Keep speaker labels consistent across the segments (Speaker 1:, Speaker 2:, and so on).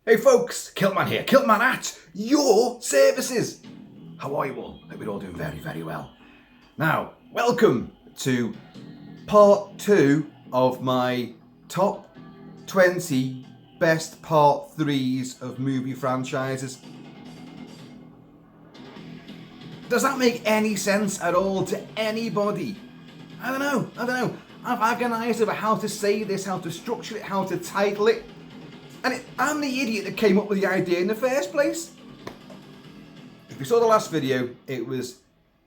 Speaker 1: Hey folks, Kilt-Man here, Kilt-Man at your services. How are you all? Hope you're all doing very, very well. Now, welcome to part 2 of my top 20 best part 3s of movie franchises. Does that make any sense at all to anybody? I don't know. I've agonised over how to say this, how to structure it, how to title it. And I'm the idiot that came up with the idea in the first place. If you saw the last video, it was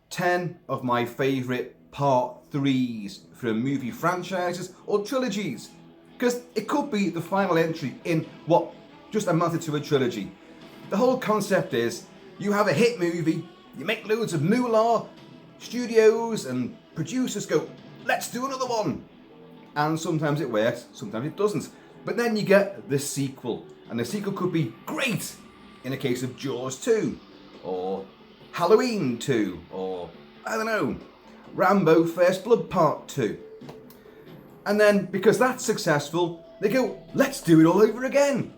Speaker 1: 10 of my favourite part 3s from movie franchises or trilogies. Because it could be the final entry in what just amounted to a trilogy. The whole concept is, you have a hit movie, you make loads of moolah, studios and producers go, let's do another one. And sometimes it works, sometimes it doesn't. But then you get the sequel, and the sequel could be great in a case of Jaws 2, or Halloween 2, or, I don't know, Rambo First Blood Part 2. And then, because that's successful, they go, let's do it all over again.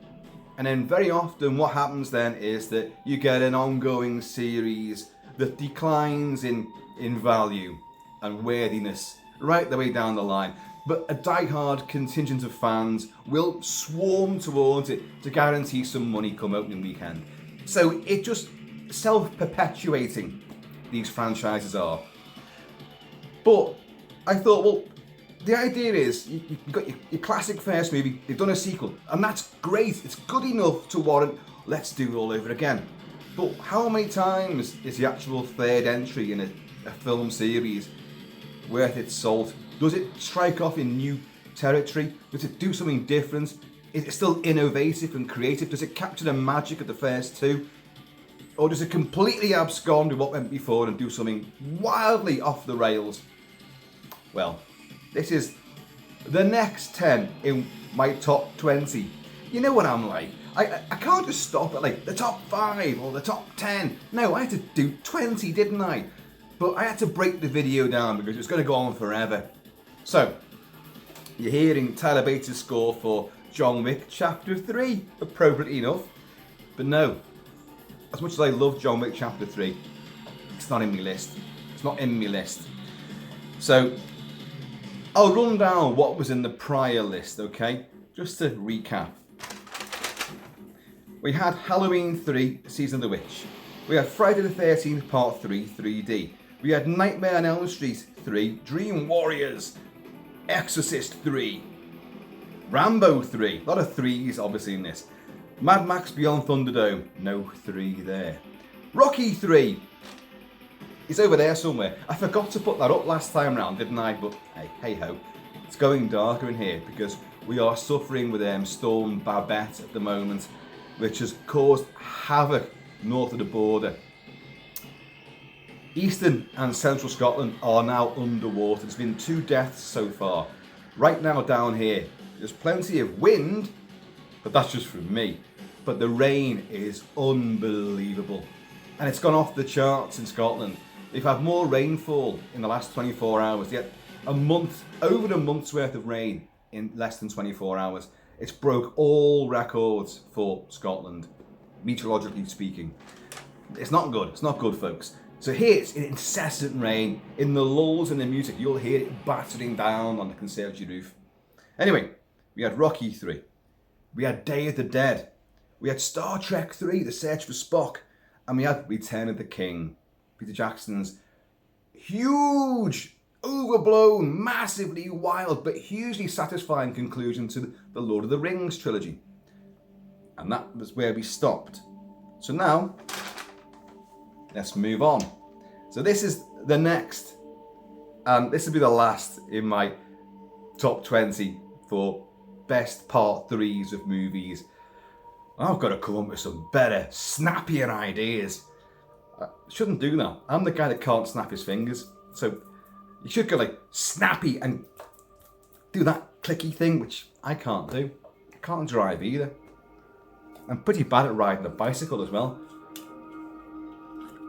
Speaker 1: And then very often what happens then is that you get an ongoing series that declines in value and worthiness right the way down the line. But a die-hard contingent of fans will swarm towards it to guarantee some money come opening weekend. So it just self-perpetuating, these franchises are. But I thought, well, the idea is you've got your classic first movie, they've done a sequel, and that's great, it's good enough to warrant, let's do it all over again. But how many times is the actual third entry in a film series worth its salt? Does it strike off in new territory? Does it do something different? Is it still innovative and creative? Does it capture the magic of the first two? Or does it completely abscond with what went before and do something wildly off the rails? Well, this is the next 10 in my top 20. You know what I'm like. I can't just stop at like the top 5 or the top 10. No, I had to do 20, didn't I? But I had to break the video down because it was going to go on forever. So, you're hearing Tyler Bates' score for John Wick Chapter 3, appropriately enough. But no, as much as I love John Wick Chapter 3, it's not in my list. It's not in my list. So, I'll run down what was in the prior list, okay? Just to recap. We had Halloween 3, Season of the Witch. We had Friday the 13th, Part 3, 3D. We had Nightmare on Elm Street 3, Dream Warriors. Exorcist 3, Rambo 3, a lot of 3s obviously in this, Mad Max Beyond Thunderdome, no 3 there, Rocky 3, he's over there somewhere, I forgot to put that up last time round, didn't I, but hey ho, it's going darker in here because we are suffering with Storm Babette at the moment, which has caused havoc north of the border. Eastern and central Scotland are now underwater. There's been 2 deaths so far. Right now down here, there's plenty of wind, but that's just from me. But the rain is unbelievable. And it's gone off the charts in Scotland. They've had more rainfall in the last 24 hours. They had over a month's worth of rain in less than 24 hours. It's broke all records for Scotland, meteorologically speaking. It's not good. It's not good, folks. So here it's incessant rain. In the lulls in the music, you'll hear it battering down on the conservatory roof. Anyway, we had Rocky 3. We had Day of the Dead. We had Star Trek 3, The Search for Spock. And we had Return of the King, Peter Jackson's huge, overblown, massively wild, but hugely satisfying conclusion to the Lord of the Rings trilogy. And that was where we stopped. So now, let's move on. So this is the next, and this will be the last in my top 20 for best part 3s of movies. I've got to come up with some better, snappier ideas. I shouldn't do that. I'm the guy that can't snap his fingers. So you should go like snappy and do that clicky thing, which I can't do. I can't drive either. I'm pretty bad at riding a bicycle as well.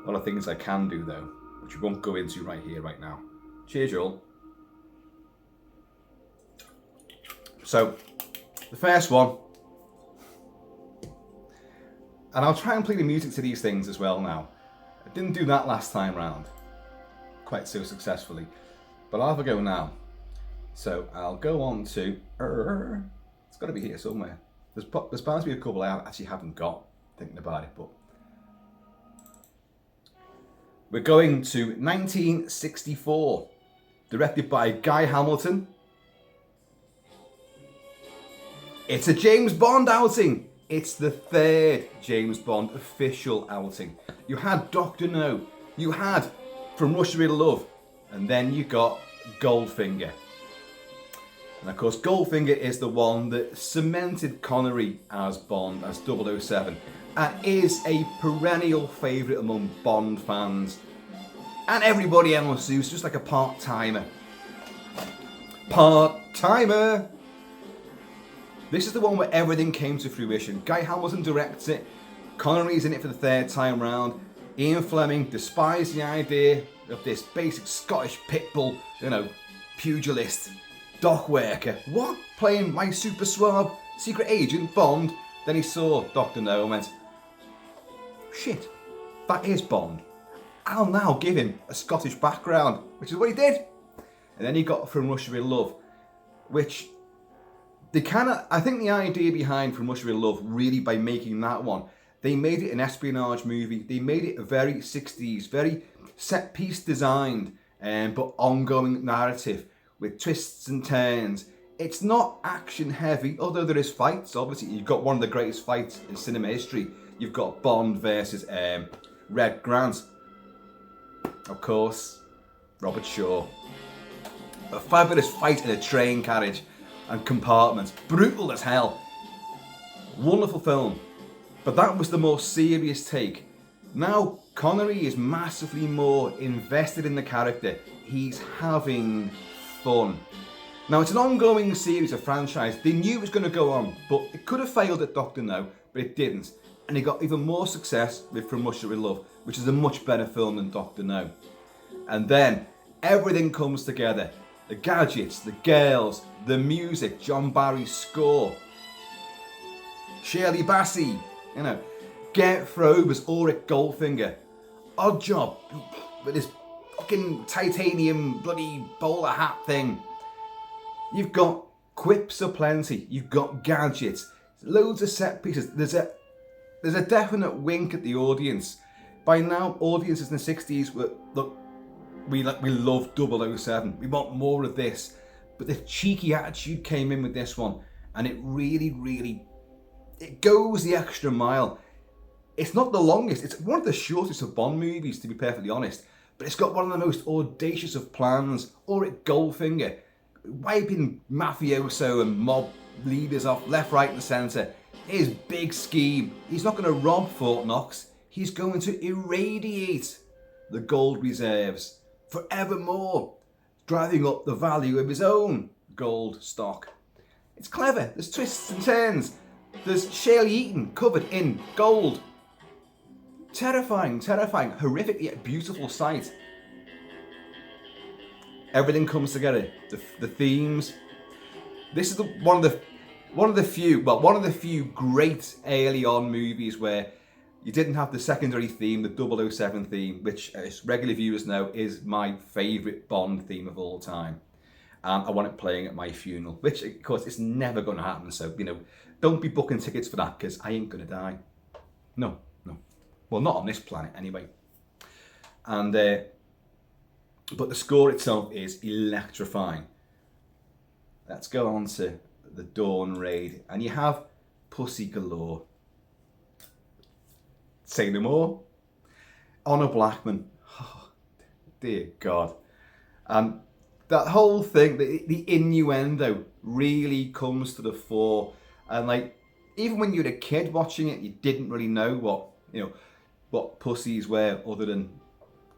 Speaker 1: A lot of things I can do though, which we won't go into right here, right now. Cheers, you all. So, the first one And I'll try and play the music to these things as well now. I didn't do that last time round quite so successfully, but I'll have a go now. So I'll go on to, it's got to be here somewhere. There's bound to be a couple I actually haven't got, thinking about it, but we're going to 1964, directed by Guy Hamilton. It's a James Bond outing. It's the third James Bond official outing. You had Dr. No, you had From Russia with Love, and then you got Goldfinger. And of course, Goldfinger is the one that cemented Connery as Bond, as 007, and is a perennial favourite among Bond fans and everybody else who's just like a part-timer. Part-timer! This is the one where everything came to fruition. Guy Hamilton directs it, Connery's in it for the third time round. Ian Fleming despised the idea of this basic Scottish pitbull, pugilist, dock worker. What? Playing my super suave secret agent Bond? Then he saw Dr. No and went, shit, that is Bond. I'll now give him a Scottish background, which is what he did. And then he got From Russia with Love, which I think the idea behind From Russia with Love, really by making that one, they made it an espionage movie. They made it a very 60s, very set piece designed, but ongoing narrative with twists and turns. It's not action heavy, although there is fights. Obviously, you've got one of the greatest fights in cinema history. You've got Bond versus Red Grant. Of course, Robert Shaw. A fabulous fight in a train carriage and compartments. Brutal as hell. Wonderful film. But that was the more serious take. Now, Connery is massively more invested in the character. He's having fun. Now, it's an ongoing series, a franchise. They knew it was going to go on, but it could have failed at Dr. No, but it didn't. And it got even more success with From Russia with Love, which is a much better film than Dr. No. And then, everything comes together. The gadgets, the girls, the music, John Barry's score, Shirley Bassey, Gert Frobe as Ulrich Goldfinger, Oddjob with this fucking titanium bloody bowler hat thing. You've got quips aplenty, you've got gadgets, loads of set pieces. There's a definite wink at the audience. By now, audiences in the 60s were, look, we love 007. We want more of this. But the cheeky attitude came in with this one, and it really, it goes the extra mile. It's not the longest. It's one of the shortest of Bond movies, to be perfectly honest. But it's got one of the most audacious of plans. Ulrich Goldfinger, wiping mafioso and mob leaders off left, right, and centre. His big scheme. He's not going to rob Fort Knox. He's going to irradiate the gold reserves forevermore, driving up the value of his own gold stock. It's clever. There's twists and turns. There's Shirley Eaton covered in gold. Terrifying, horrific yet beautiful sight. Everything comes together. The themes. This is one of the few great early on movies where you didn't have the secondary theme, the 007 theme, which, as regular viewers know, is my favourite Bond theme of all time. And I want it playing at my funeral, which, of course, is never going to happen. So, don't be booking tickets for that, because I ain't going to die. No. Well, not on this planet, anyway. And but the score itself is electrifying. Let's go on to the Dawn Raid. And you have Pussy Galore. Say no more. Honor Blackman. Oh, dear God. And that whole thing, the innuendo really comes to the fore. And even when you were a kid watching it, you didn't really know what pussies were other than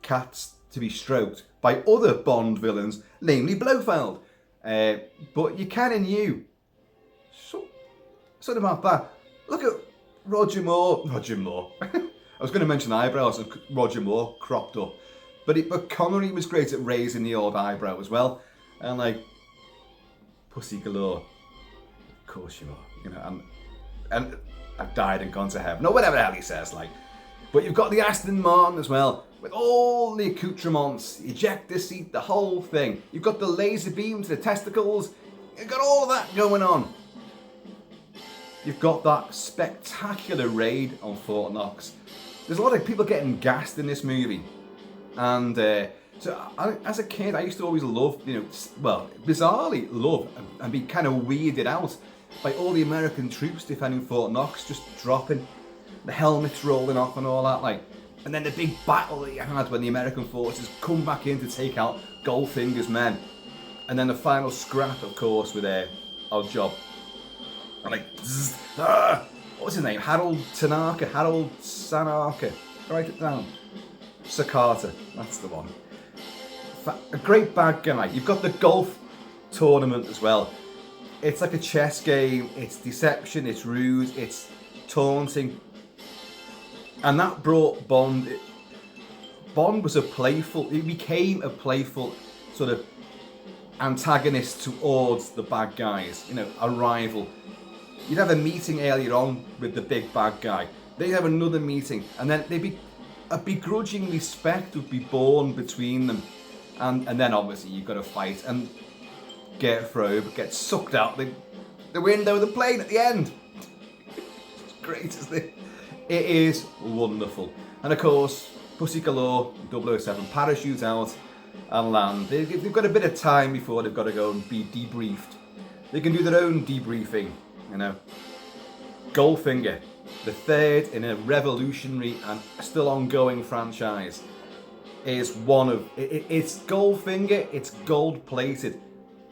Speaker 1: cats to be stroked by other Bond villains, namely Blofeld. But you kind of knew something about that. Look at Roger Moore. I was going to mention eyebrows and Roger Moore cropped up. But Connery was great at raising the old eyebrow as well. And Pussy Galore. Of course you are. And I've died and gone to heaven, or whatever the hell he says, like. But you've got the Aston Martin as well, with all the accoutrements, the ejector seat, the whole thing. You've got the laser beams, the testicles, you've got all that going on. You've got that spectacular raid on Fort Knox. There's a lot of people getting gassed in this movie. And as a kid, I used to always love, bizarrely love and be kind of weirded out by all the American troops defending Fort Knox, just dropping, the helmets rolling off and all that, like. And then the big battle that you had when the American forces come back in to take out Goldfinger's men. And then the final scrap, of course, with Odd Job. And like, what was his name? Harold Sanaka. Write it down. Sakata, that's the one. A great bad guy. You've got the golf tournament as well. It's like a chess game. It's deception, it's ruse, it's taunting. And that brought Bond. Bond was he became a playful sort of antagonist towards the bad guys, a rival. You'd have a meeting earlier on with the big bad guy. They'd have another meeting, and then a begrudging respect would be born between them. And then obviously you've got to fight and get sucked out the window of the plane at the end. It's great, isn't it? It is wonderful. And of course, Pussy Galore, 007, parachute out and land. They've got a bit of time before they've got to go and be debriefed. They can do their own debriefing, Goldfinger, the third in a revolutionary and still ongoing franchise, is one of... It's Goldfinger, it's gold-plated.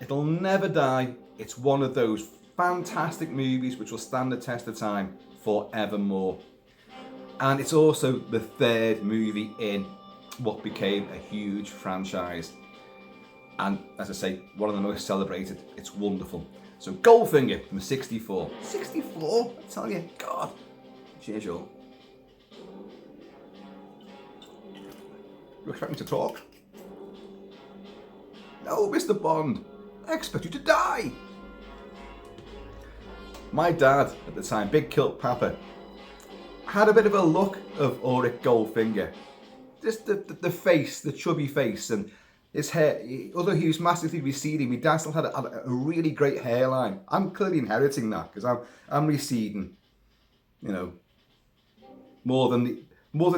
Speaker 1: It'll never die. It's one of those fantastic movies which will stand the test of time forevermore. And it's also the third movie in what became a huge franchise. And as I say, one of the most celebrated. It's wonderful. So Goldfinger from 64. 64? I tell you, God. Cheers, y'all. You expect me to talk? No, Mr. Bond. I expect you to die. My dad at the time, Big Kilt Papa, had a bit of a look of Ulrich Goldfinger. Just the face, the chubby face, and his hair. Although he was massively receding, my dad still had a really great hairline. I'm clearly inheriting that because I'm receding, more than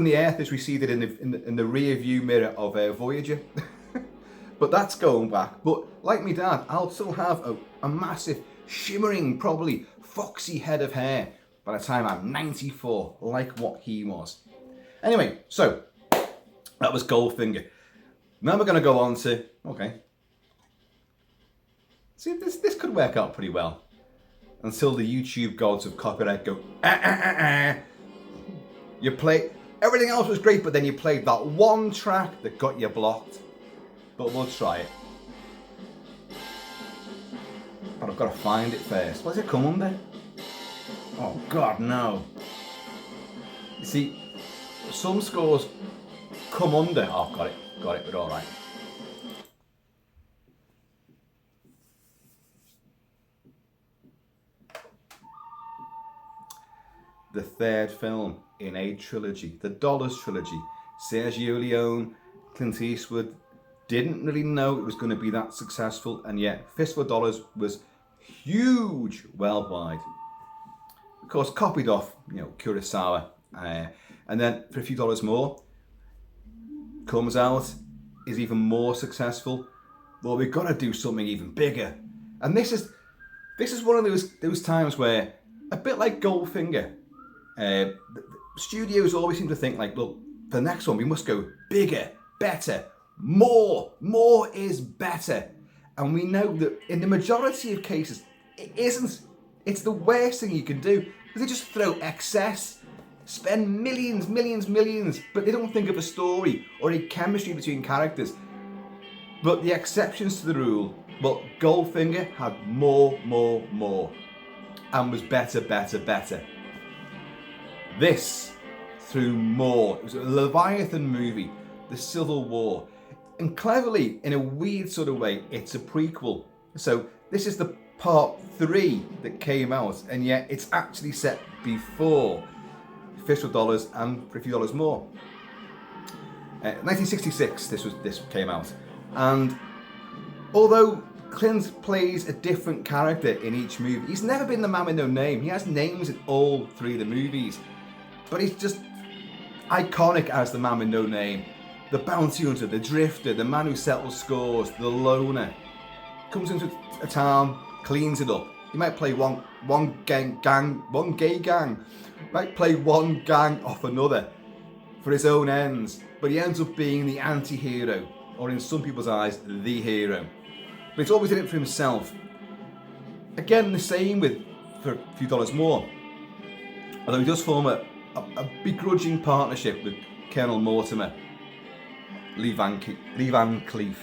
Speaker 1: the Earth is receded in the rear view mirror of Voyager. But that's going back. But like my dad, I'll still have a massive, shimmering, probably foxy head of hair by the time I'm 94, like what he was. Anyway, so that was Goldfinger. Now we're going to go on to, okay. See, this could work out pretty well. Until the YouTube gods of copyright go, You play, everything else was great, but then you played that one track that got you blocked. But we'll try it. But I've got to find it first. What does it come under? Oh God, no. You see, some scores come under. Oh, got it, we're all right. The third film in a trilogy, the Dollars trilogy. Sergio Leone, Clint Eastwood didn't really know it was going to be that successful, and yet Fistful of Dollars was huge worldwide. Of course, copied off, Kurosawa, and then for a few dollars more, comes out, is even more successful. Well, we've got to do something even bigger, and this is one of those times where, a bit like Goldfinger, the studios always seem to think like, look, for the next one we must go bigger, better, more is better. And we know that in the majority of cases it isn't. It's the worst thing you can do, because they just throw excess, spend millions, but they don't think of a story or any chemistry between characters. But the exceptions to the rule, well, Goldfinger had more, and was better. This threw more. It was a Leviathan movie, the Civil War. And cleverly, in a weird sort of way, it's a prequel. So this is the part 3 that came out, and yet it's actually set before Fist for Dollars and for a few dollars more. 1966 this came out, and although Clint plays a different character in each movie, he's never been the man with no name. He has names in all 3 of the movies, but he's just iconic as the man with no name. The bounty hunter, the drifter, the man who settles scores, the loner. Comes into a town, cleans it up. He might play one gay gang, might play one gang off another for his own ends, but he ends up being the anti-hero, or in some people's eyes, the hero. But he's always in it for himself. Again, the same with for a few dollars more. Although he does form a begrudging partnership with Colonel Mortimer, Lee Van Cleef.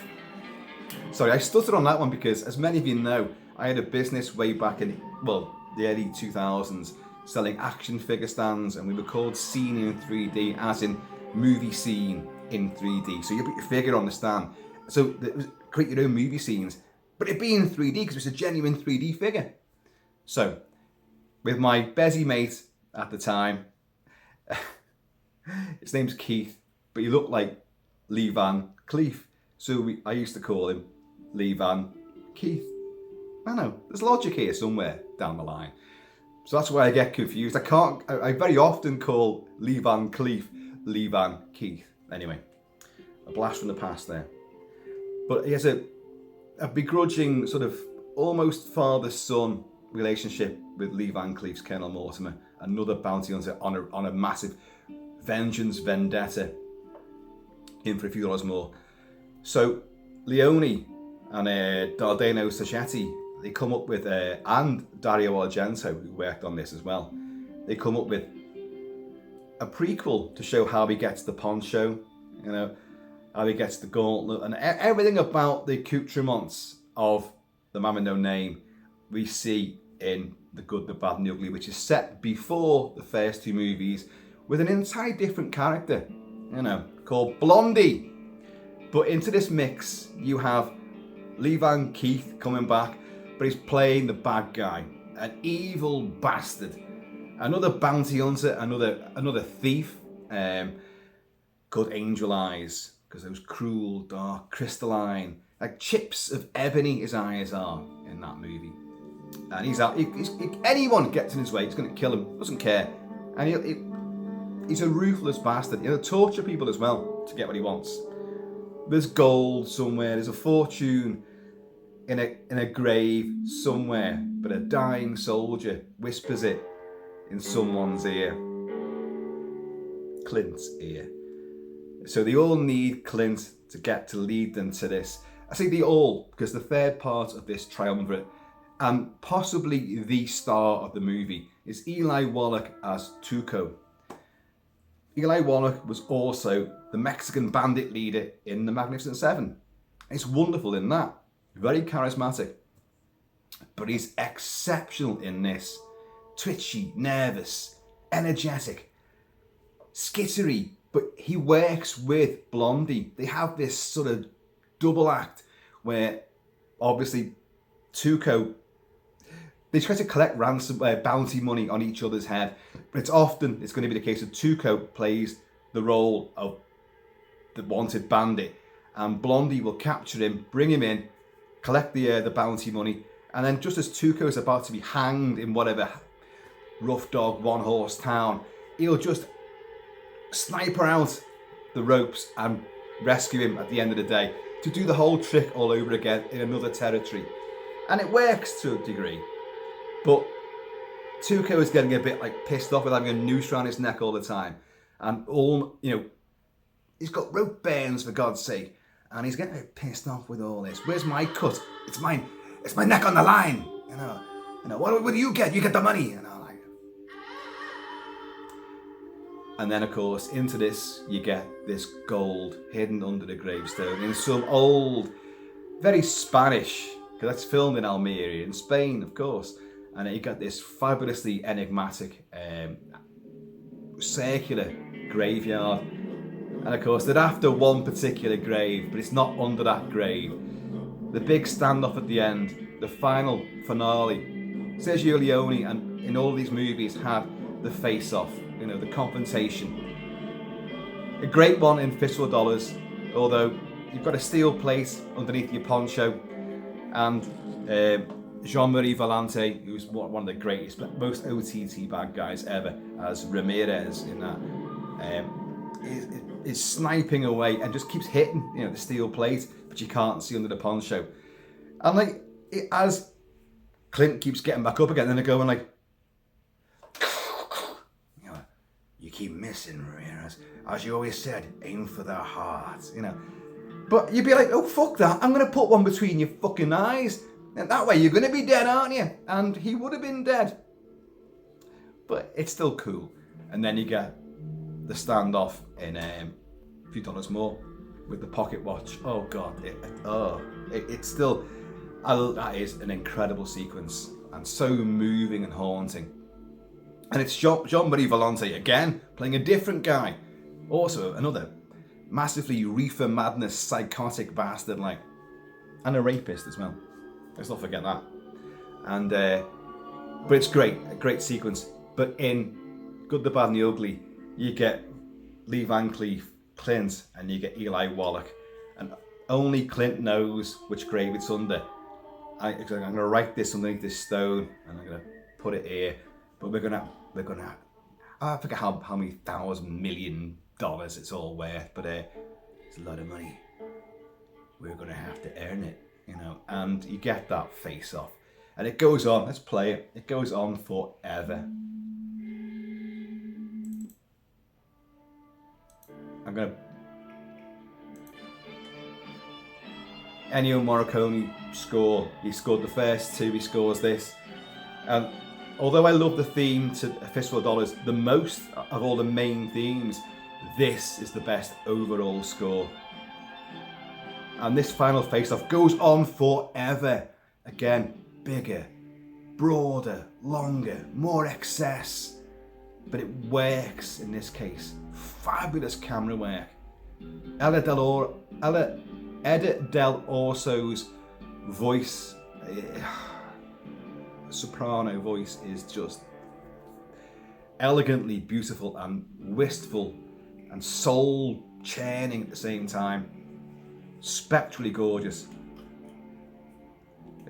Speaker 1: Sorry, I stuttered on that one because, as many of you know, I had a business way back in, the early 2000s, selling action figure stands, and we were called Scene in 3D, as in movie scene in 3D. So you put your figure on the stand. So it was create your own movie scenes, but it'd be in 3D because it's a genuine 3D figure. So, with my busy mate at the time, his name's Keith, but he looked like Lee Van Cleef. So I used to call him Lee Van Keith. I know, there's logic here somewhere down the line. So that's why I get confused. I very often call Lee Van Cleef Lee Van Keith. Anyway, a blast from the past there. But he has a begrudging sort of almost father-son relationship with Lee Van Cleef's Colonel Mortimer, another bounty hunter on a massive vengeance vendetta in for a few dollars more. So Leone and Dardano Sacchetti, they come up with, and Dario Argento, who worked on this as well, they come up with a prequel to show how he gets the poncho, how he gets the gauntlet, and everything about the accoutrements of the man with no name we see in The Good, the Bad and the Ugly, which is set before the first 2 movies with an entirely different character, called Blondie. But into this mix, you have Lee Van Keith coming back, but he's playing the bad guy, an evil bastard, another bounty hunter, another thief, called Angel Eyes, because those cruel, dark, crystalline, like chips of ebony his eyes are in that movie. And anyone gets in his way, he's going to kill him, doesn't care. And he's a ruthless bastard. He'll torture people as well to get what he wants. There's gold somewhere, there's a fortune in a grave somewhere, but a dying soldier whispers it in someone's ear. Clint's ear. So they all need Clint to lead them to this. I say they all, because the third part of this triumvirate, and possibly the star of the movie, is Eli Wallach as Tuco. Eli Wallach was also the Mexican bandit leader in The Magnificent Seven. It's wonderful in that. Very charismatic. But he's exceptional in this. Twitchy, nervous, energetic, skittery, but he works with Blondie. They have this sort of double act where obviously Tuco, they try to collect ransom bounty money on each other's head, but it's going to be the case that Tuco plays the role of the wanted bandit, and Blondie will capture him, bring him in, collect the bounty money, and then just as Tuco is about to be hanged in whatever rough dog one horse town, he'll just sniper out the ropes and rescue him at the end of the day, to do the whole trick all over again in another territory. And it works to a degree, but Tuco is getting a bit pissed off with having a noose around his neck all the time, and he's got rope burns for God's sake, and he's getting a bit pissed off with all this. Where's my cut? It's mine. It's my neck on the line. What do you get? You get the money. And then, of course, into this, you get this gold hidden under the gravestone in some old, very Spanish, because that's filmed in Almeria, in Spain, of course. And you got this fabulously enigmatic, circular graveyard. And of course, they're after one particular grave, but it's not under that grave. The big standoff at the end the final finale. Sergio Leone and in all these movies had the face-off, you know, the confrontation. A great one in Fistful of Dollars, although you've got a steel plate underneath your poncho, and Jean-Marie Valente, who's one of the greatest, most OTT bad guys ever, as Ramirez in that, is sniping away and just keeps hitting, you know, the steel plate, but you can't see under the poncho. And like, as Clint keeps getting back up again, then they're going like, you know, you keep missing, Ramirez. As you always said, aim for their hearts, you know. But you'd be like, oh, fuck that. I'm going to put one between your fucking eyes. And that way you're going to be dead, aren't you? And he would have been dead. But it's still cool. And then you get the standoff in A Few Dollars More with the pocket watch. Oh, God. It's still... that is an incredible sequence. And so moving and haunting. And it's Jean-Marie Valente again, playing a different guy. Also, another massively reefer madness, psychotic bastard, like, and a rapist as well. Let's not forget that. And but it's great, a great sequence. But in Good, the Bad, and the Ugly, you get Lee Van Cleef, Clint, and you get Eli Wallach, and only Clint knows which grave it's under. I'm going to write this underneath this stone, and I'm going to put it here. But we're gonna. I forget how many $1,000 million it's all worth, but it's a lot of money. We're gonna have to earn it, you know. And you get that face off, and it goes on. Let's play it. It goes on forever. I'm gonna. Ennio Morricone score. He scored the first two. He scores this. Although I love the theme to A Fistful of Dollars the most of all the main themes, this is the best overall score. And this final face-off goes on forever. Again, bigger, broader, longer, more excess. But it works in this case. Fabulous camera work. Eda Del Orso's voice, soprano voice, is just elegantly beautiful and wistful and soul churning at the same time. Spectrally gorgeous.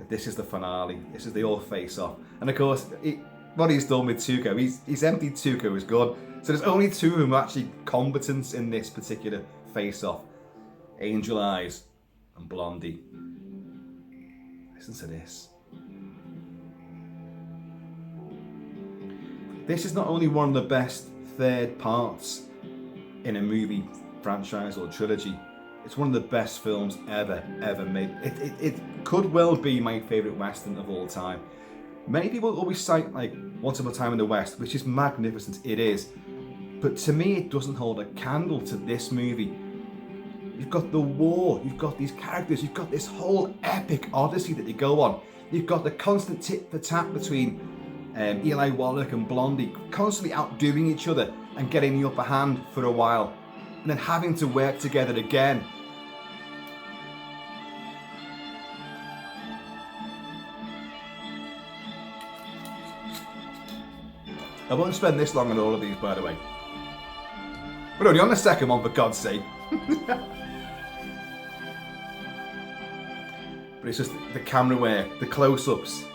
Speaker 1: This is the finale. This is the all face off. And of course, what he's done with Tuco, he's emptied Tuco's gun. So there's only two of them actually combatants in this particular face off. Angel Eyes and Blondie. Listen to this. This is not only one of the best third parts in a movie franchise or trilogy, it's one of the best films ever made. It could well be my favourite Western of all time. Many people always cite like Once Upon a Time in the West, which is magnificent, it is. But to me, it doesn't hold a candle to this movie. You've got the war, you've got these characters, you've got this whole epic odyssey that they go on. You've got the constant tit for tat between Eli Wallach and Blondie, constantly outdoing each other and getting the upper hand for a while, and then having to work together again. I won't spend this long on all of these, by the way. We're only on the second one, for God's sake. But it's just the camera work, the close-ups,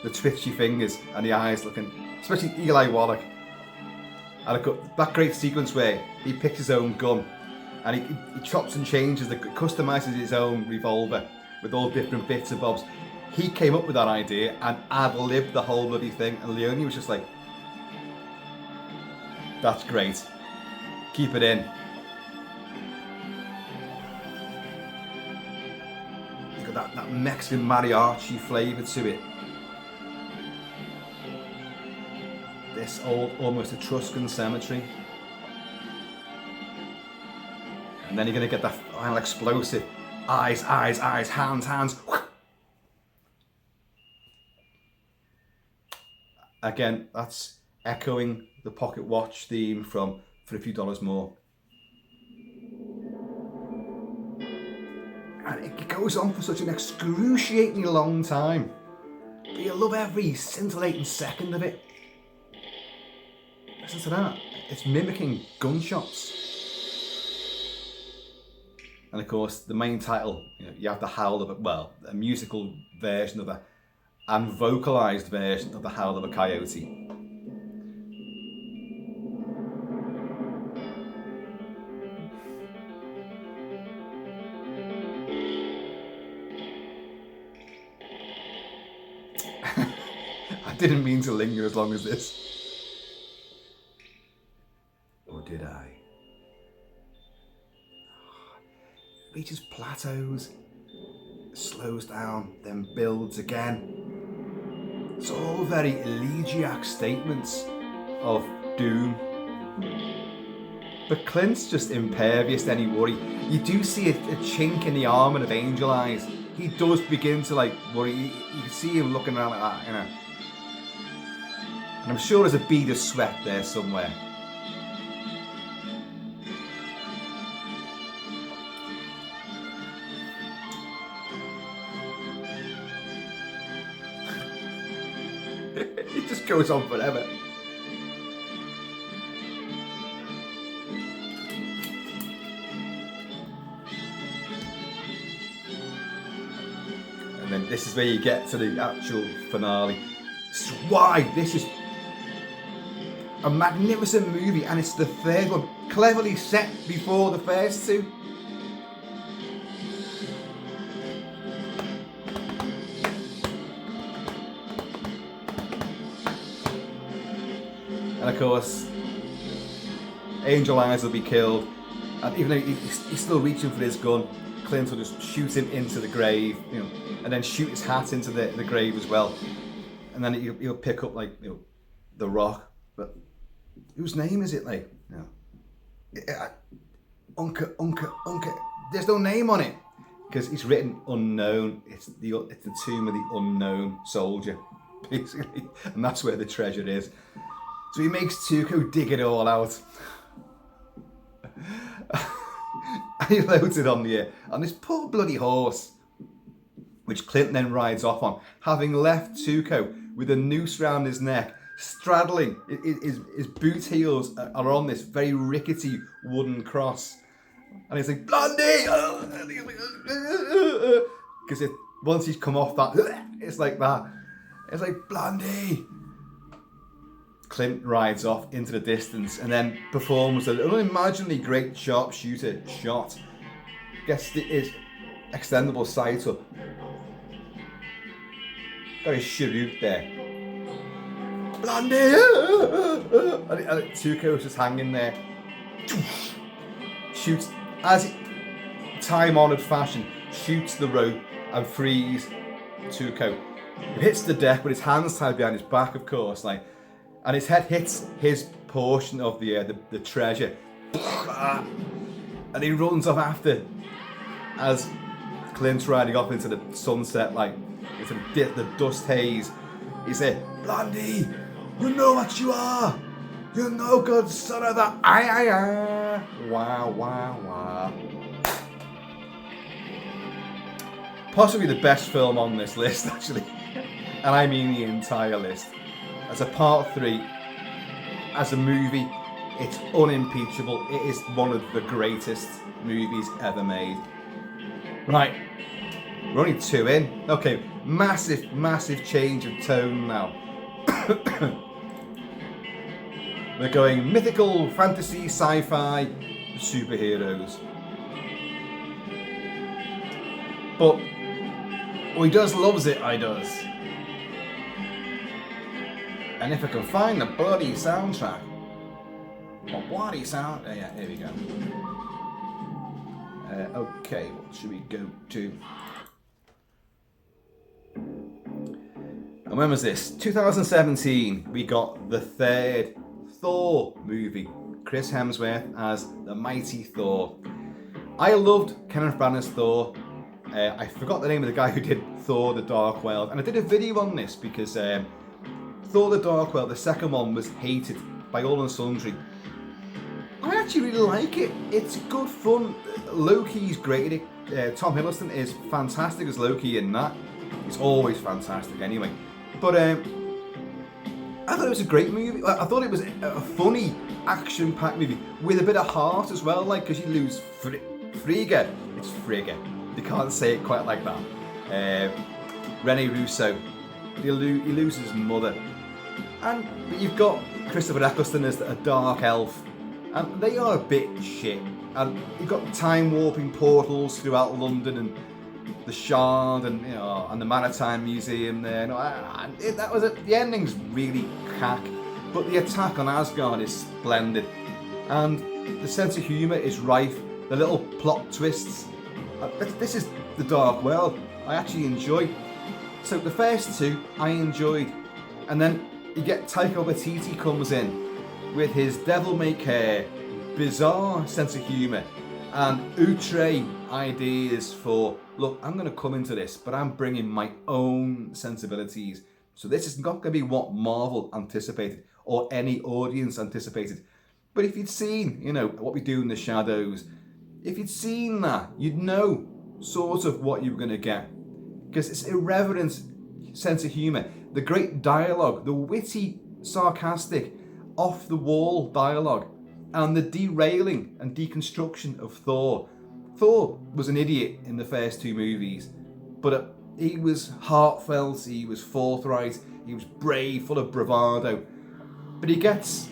Speaker 1: the twitchy fingers and the eyes looking, especially Eli Wallach. And that great sequence where he picks his own gun and he chops and changes, customises his own revolver with all different bits and bobs. He came up with that idea and ad-libbed the whole bloody thing, and Leone was just like, that's great. Keep it in. You've got that Mexican mariachi flavour to it. This old, almost Etruscan cemetery. And then you're going to get that final explosive. Eyes, eyes, eyes, hands, hands. Again, that's echoing the pocket watch theme from For a Few Dollars More. And it goes on for such an excruciatingly long time. But you love every scintillating second of it. Listen to that. It's mimicking gunshots. And of course, the main title, you have the howl of a musical version of and vocalized version of the howl of a coyote. I didn't mean to linger as long as this. Or did I? Reaches plateaus, slows down, then builds again. It's all very elegiac statements of doom. But Clint's just impervious to any worry. You do see a chink in the armour of Angel Eyes. He does begin to worry. You can see him looking around like that, And I'm sure there's a bead of sweat there somewhere. It just goes on forever. And then this is where you get to the actual finale. This is why this is a magnificent movie, and it's the third one, cleverly set before the first two. And of course, Angel Eyes will be killed, and even though he's still reaching for his gun, Clint will just shoot him into the grave, and then shoot his hat into the grave as well, and then he'll pick up the rock. But whose name is it? Unca. There's no name on it because it's written unknown. It's the tomb of the unknown soldier, basically, and that's where the treasure is. So he makes Tuco dig it all out. And he loads it on this poor bloody horse, which Clint then rides off on, having left Tuco with a noose round his neck, straddling. His boot heels are on this very rickety wooden cross. And he's like, Blondie! Because once he's come off that, it's like that. It's like, Blondie! Clint rides off into the distance and then performs an unimaginably great sharpshooter shot. Gets his extendable sight up. Got his cheroot there. Blondie! And Tuco's just hanging there. Shoots, as time-honoured fashion, shoots the rope and frees Tuco. It hits the deck with his hands tied behind his back, of course, and his head hits his portion of the treasure, and he runs off after as Clint's riding off into the sunset, into the dust haze. He said, Blondie, you know what you are. You're no good son of the Wow, wow, wow. Possibly the best film on this list, actually. And I mean the entire list. As a part 3, as a movie, it's unimpeachable. It is one of the greatest movies ever made. Right, we're only 2 in. Okay, massive, massive change of tone now. We're going mythical, fantasy, sci-fi, superheroes. But we does loves it, I does. And if I can find the bloody soundtrack, yeah, here we go. Okay, what should we go to? And when was this? 2017, we got the 3rd Thor movie. Chris Hemsworth as the mighty Thor. I loved Kenneth Branagh's Thor. I forgot the name of the guy who did Thor the Dark World, and I did a video on this because Thor the Dark World, the second one, was hated by all and sundry. I actually really like it. It's good fun. Loki's great at it. Tom Hiddleston is fantastic as Loki in that. He's always fantastic anyway. But I thought it was a great movie. I thought it was a funny, action-packed movie with a bit of heart as well. Like, because you lose Frigga. It's Frigga. You can't say it quite like that. Rene Russo. He loses his mother. But you've got Christopher Eccleston as a dark elf. And they are a bit shit. And you've got time warping portals throughout London and the Shard and and the Maritime Museum there. The ending's really cack, but the attack on Asgard is splendid, and the sense of humour is rife. The little plot twists. This is the dark world I actually enjoy. So the first two I enjoyed, and then you get Taika Waititi comes in with his devil-may-care, bizarre sense of humour and outre ideas for, look, I'm going to come into this, but I'm bringing my own sensibilities. So this is not going to be what Marvel anticipated or any audience anticipated. But if you'd seen, what we do in the shadows, if you'd seen that, you'd know sort of what you were going to get. Because it's irreverent sense of humour, the great dialogue, the witty, sarcastic, off-the-wall dialogue, and the derailing and deconstruction of Thor. Thor was an idiot in the first two movies, but he was heartfelt, he was forthright, he was brave, full of bravado. But he's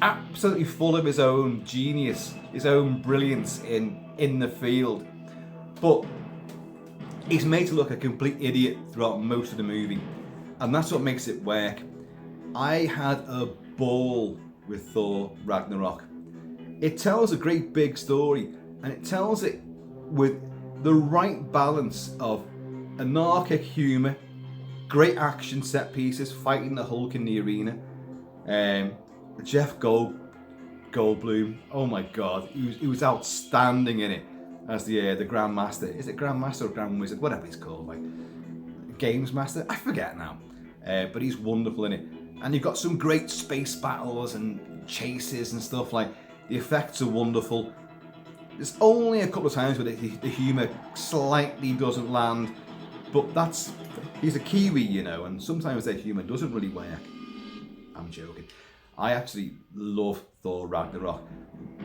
Speaker 1: absolutely full of his own genius, his own brilliance in the field. But he's made to look a complete idiot throughout most of the movie, and that's what makes it work. I had a ball with Thor Ragnarok. It tells a great big story, and it tells it with the right balance of anarchic humour, great action set pieces, fighting the Hulk in the arena. Jeff Goldblum, oh my god, he was outstanding in it as the Grand Master. Is it Grand Master or Grand Wizard? Whatever he's called, like Games Master. I forget now, but he's wonderful in it. And you've got some great space battles and chases and stuff. Like, the effects are wonderful. There's only a couple of times where the humour slightly doesn't land, but he's a Kiwi, and sometimes their humour doesn't really work. I'm joking. I actually love Thor Ragnarok.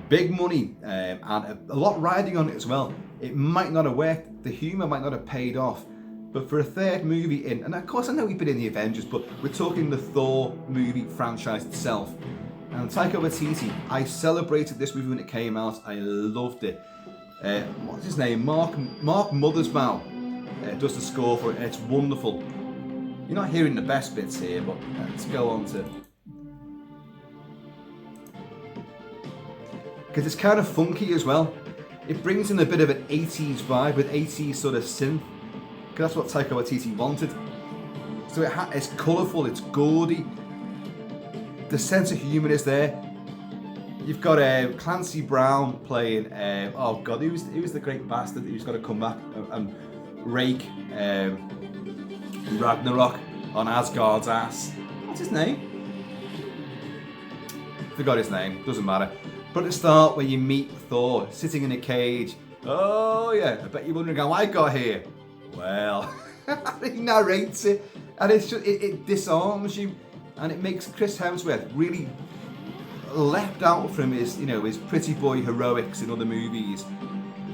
Speaker 1: Big money and a lot riding on it as well. It might not have worked. The humour might not have paid off. But for a third movie in, and of course I know we've been in the Avengers, but we're talking the Thor movie franchise itself. And Taika Waititi, I celebrated this movie when it came out. I loved it. What's his name? Mark Mothersbaugh does the score for it. It's wonderful. You're not hearing the best bits here, but let's go on to... Because it's kind of funky as well. It brings in a bit of an 80s vibe with 80s sort of synth. Because that's what Taika Waititi wanted. So it's colourful, it's gaudy. The sense of humour is there. You've got Clancy Brown playing, who's the great bastard who's got to come back and rake Ragnarok on Asgard's ass. What's his name? Forgot his name, doesn't matter. But at the start, when you meet Thor sitting in a cage, oh yeah, I bet you're wondering how I got here. Well, he narrates it, and it disarms you, and it makes Chris Hemsworth really leapt out from his pretty boy heroics in other movies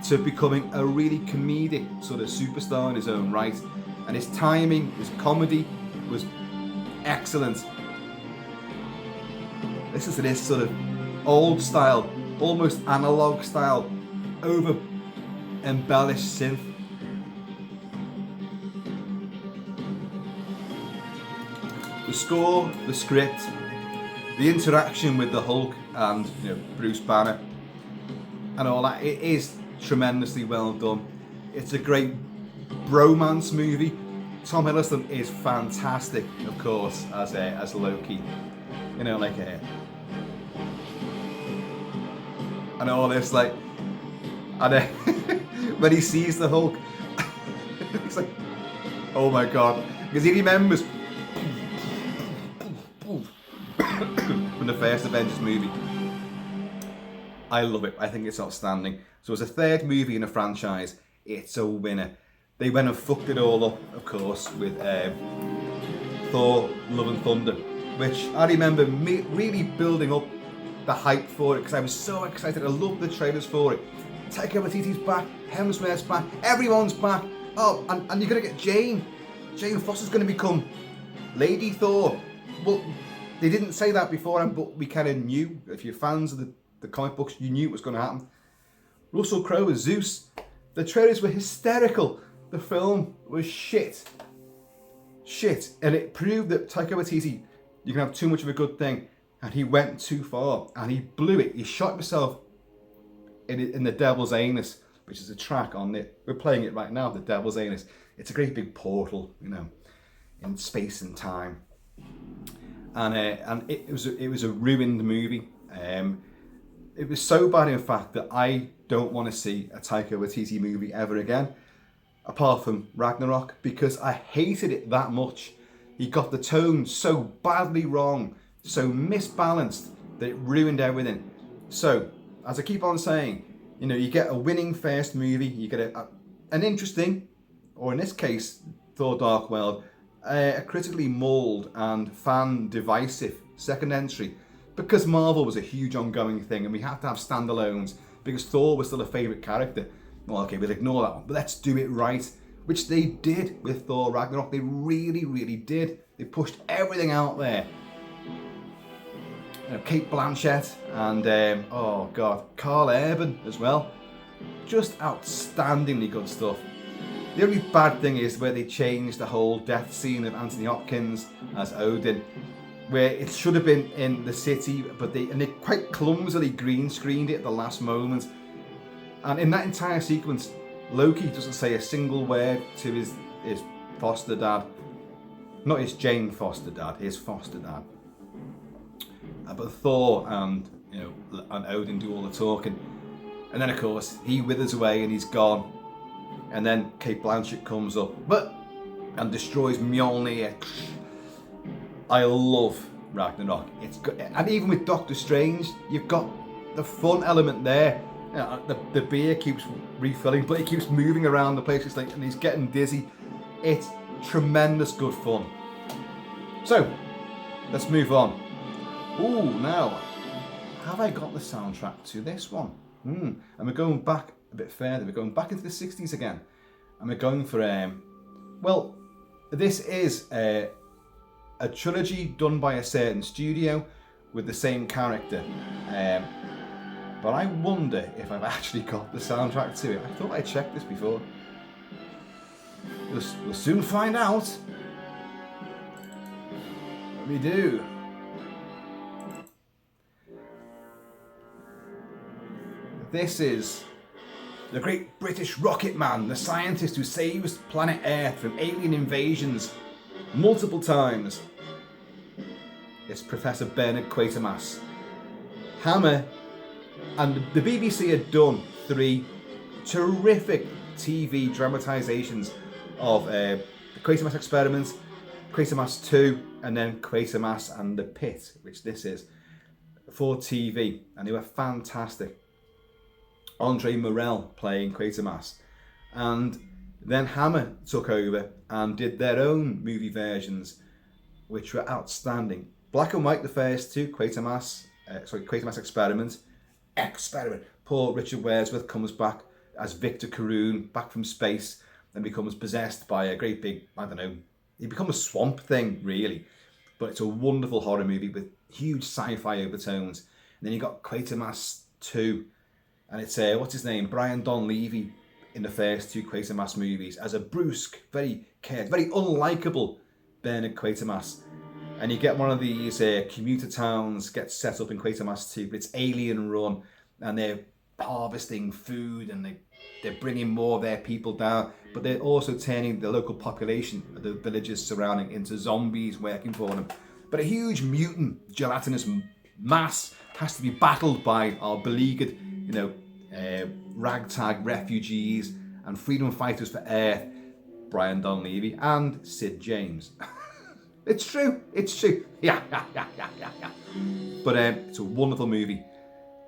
Speaker 1: to becoming a really comedic sort of superstar in his own right. And his timing, his comedy was excellent. Listen to this sort of old style, almost analog style, over embellished synth. The score, the script, the interaction with the Hulk and Bruce Banner and all that, it is tremendously well done. It's a great bromance movie. Tom Hiddleston is fantastic, of course, as Loki. And all this, like, and when he sees the Hulk, he's like, oh my god, because he remembers from the first Avengers movie. I love it. I think it's outstanding. So as a third movie in a franchise, it's a winner. They went and fucked it all up, of course, with Thor: Love and Thunder, which I remember me really building up the hype for it because I was so excited. I loved the trailers for it. Taika Waititi's back, Hemsworth's back, everyone's back. Oh, and you're going to get Jane. Jane Foster's going to become Lady Thor. Well, they didn't say that beforehand, but we kind of knew. If you're fans of the comic books, you knew it was going to happen. Russell Crowe as Zeus. The trailers were hysterical. The film was shit. Shit. And it proved that Taika Waititi, you can have too much of a good thing. And he went too far. And he blew it. He shot himself in the Devil's Anus, which is a track on it. We're playing it right now, the Devil's Anus. It's a great big portal, you know, in space and time. And it was a ruined movie. It was so bad, in fact, that I don't want to see a Taika Waititi movie ever again, apart from Ragnarok, because I hated it that much. He got the tone so badly wrong, so misbalanced, that it ruined everything. So, as I keep on saying, you know, you get a winning first movie, you get an interesting, or in this case, Thor: Dark World, a critically mauled and fan divisive second entry, because Marvel was a huge ongoing thing and we had to have standalones because Thor was still a favourite character. Well, okay, we'll ignore that one, but let's do it right, which they did with Thor Ragnarok. They really, really did. They pushed everything out there. You know, Kate Blanchett and, oh God, Carl Urban as well. Just outstandingly good stuff. The only bad thing is where they changed the whole death scene of Anthony Hopkins as Odin, where it should have been in the city, but they quite clumsily green screened it at the last moment. And in that entire sequence, Loki doesn't say a single word to his foster dad. Not his Jane foster dad, his foster dad. But Thor and Odin do all the talking. And then of course, he withers away and he's gone. And then Kate Blanchett comes up and destroys Mjolnir. I love Ragnarok. It's good. And even with Doctor Strange, you've got the fun element there. You know, the beer keeps refilling, but it keeps moving around the place. It's like, and he's getting dizzy. It's tremendous good fun. So, let's move on. Ooh, now, have I got the soundtrack to this one? And we're going back a bit further. We're going back into the 60s again. And we're going for, well, this is a trilogy done by a certain studio with the same character. But I wonder if I've actually got the soundtrack to it. I thought I checked this before. We'll soon find out. We do. This is the great British rocket man, the scientist who saves planet Earth from alien invasions multiple times. It's Professor Bernard Quatermass. Hammer and the BBC had done 3 terrific TV dramatisations of the Quatermass Experiment, Quatermass 2, and then Quatermass and the Pit, which this is, for TV, and they were fantastic. Andre Morel playing Quatermass, and then Hammer took over and did their own movie versions, which were outstanding. Black and white, the first 2, Quatermass Experiment. Poor Richard Wordsworth comes back as Victor Carroon, back from space, and becomes possessed by a great big, I don't know, he becomes a swamp thing, really. But it's a wonderful horror movie with huge sci-fi overtones. And then you got Quatermass 2, and it's, what's his name, Brian Donlevy in the first 2 Quatermass movies as a brusque, very unlikable Bernard Quatermass. And you get one of these commuter towns gets set up in Quatermass 2, but it's alien run, and they're harvesting food and they're bringing more of their people down, but they're also turning the local population of the villages surrounding into zombies working for them. But a huge mutant gelatinous mass has to be battled by our beleaguered, ragtag refugees and freedom fighters for Earth, Brian Donlevy and Sid James. It's true. Yeah. But it's a wonderful movie.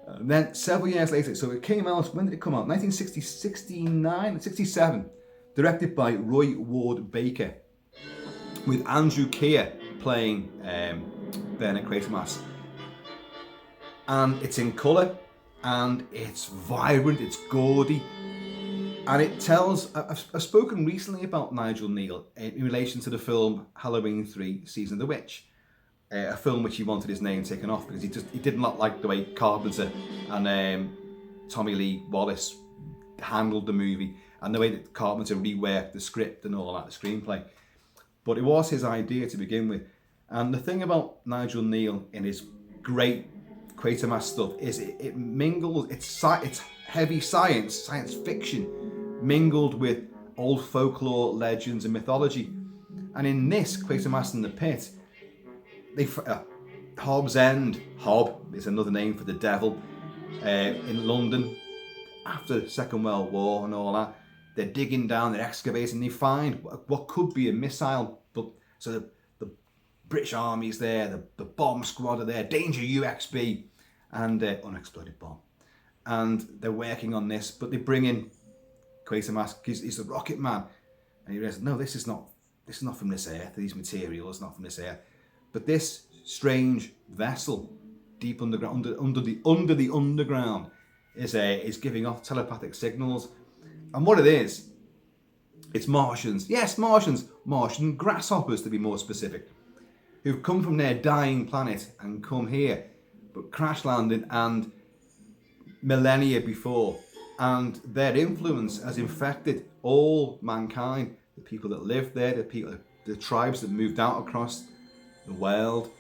Speaker 1: And then several years later, so it came out, when did it come out? 1967, directed by Roy Ward Baker, with Andrew Keir playing Bernard Quatermass. And it's in colour, and it's vibrant, it's gaudy, and it tells... I've spoken recently about Nigel Neal in relation to the film Halloween 3, Season of the Witch, a film which he wanted his name taken off because he did not like the way Carpenter and Tommy Lee Wallace handled the movie, and the way that Carpenter reworked the script and all that, the screenplay. But it was his idea to begin with. And the thing about Nigel Neal in his great Quatermass stuff is it mingles, it's heavy science fiction, mingled with old folklore, legends and mythology. And in this, Quatermass in the Pit, Hobbs End, Hob is another name for the devil, in London, after the Second World War and all that, they're digging down, they're excavating, they find what could be a missile, but so the British Army's there, the bomb squad are there, Danger UXB, and unexploded bomb. And they're working on this, but they bring in Quatermass, he's the rocket man, and he realizes, no, this is not from this earth, these materials not from this earth, but this strange vessel deep underground, under the underground, is giving off telepathic signals. And what it is, it's Martians. Yes, Martians. Martian grasshoppers, to be more specific, who've come from their dying planet and come here, but crash landed and millennia before. And their influence has infected all mankind, the people that live there, the tribes that moved out across the world.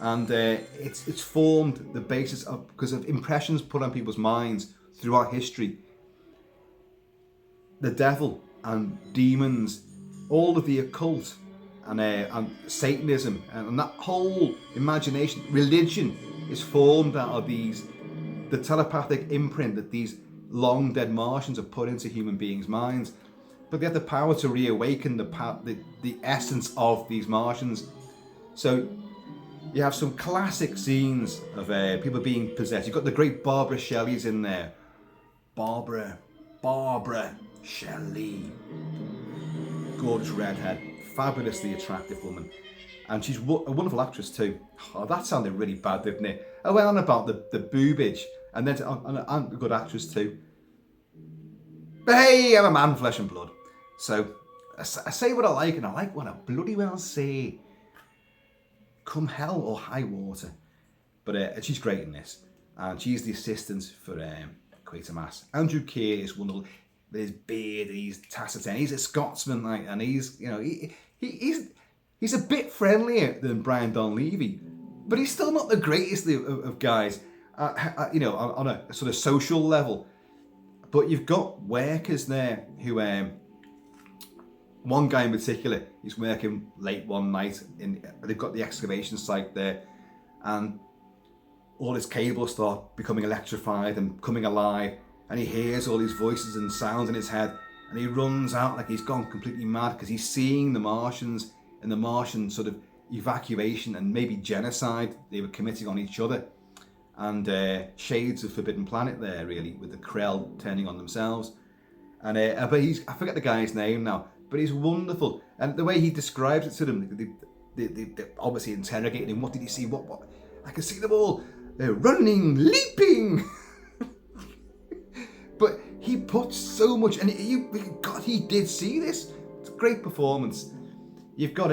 Speaker 1: And it's formed the basis of, because of impressions put on people's minds throughout history. The devil and demons, all of the occult and Satanism and that whole imagination, religion is formed out of the telepathic imprint that these long dead Martians have put into human beings' minds. But they have the power to reawaken the essence of these Martians. So you have some classic scenes of people being possessed. You've got the great Barbara Shelley's in there. Barbara Shelley. Gorgeous redhead, fabulously attractive woman. And she's a wonderful actress too. Oh, that sounded really bad, didn't it? I went on about the boobage, and then and a good actress too. But hey, I'm a man, flesh and blood. So I say what I like, and I like what I bloody well say. Come hell or high water. But she's great in this, and she's the assistant for Quatermass. Andrew Keir is wonderful. With his beard, he's taciturn. He's a Scotsman, like, and he's he's a bit friendlier than Brian Donlevy, but he's still not the greatest of guys. On a sort of social level. But you've got workers there who, one guy in particular, he's working late one night, they've got the excavation site there, and all his cables start becoming electrified and coming alive, and he hears all these voices and sounds in his head, and he runs out like he's gone completely mad because he's seeing the Martians and the Martian sort of evacuation and maybe genocide they were committing on each other. And shades of Forbidden Planet there, really, with the Krell turning on themselves. And but I forget the guy's name now, but he's wonderful. And the way he describes it to them, they obviously interrogating him. What did he see? What? I can see them all running, leaping. But he put so much, and he did see this. It's a great performance. You've got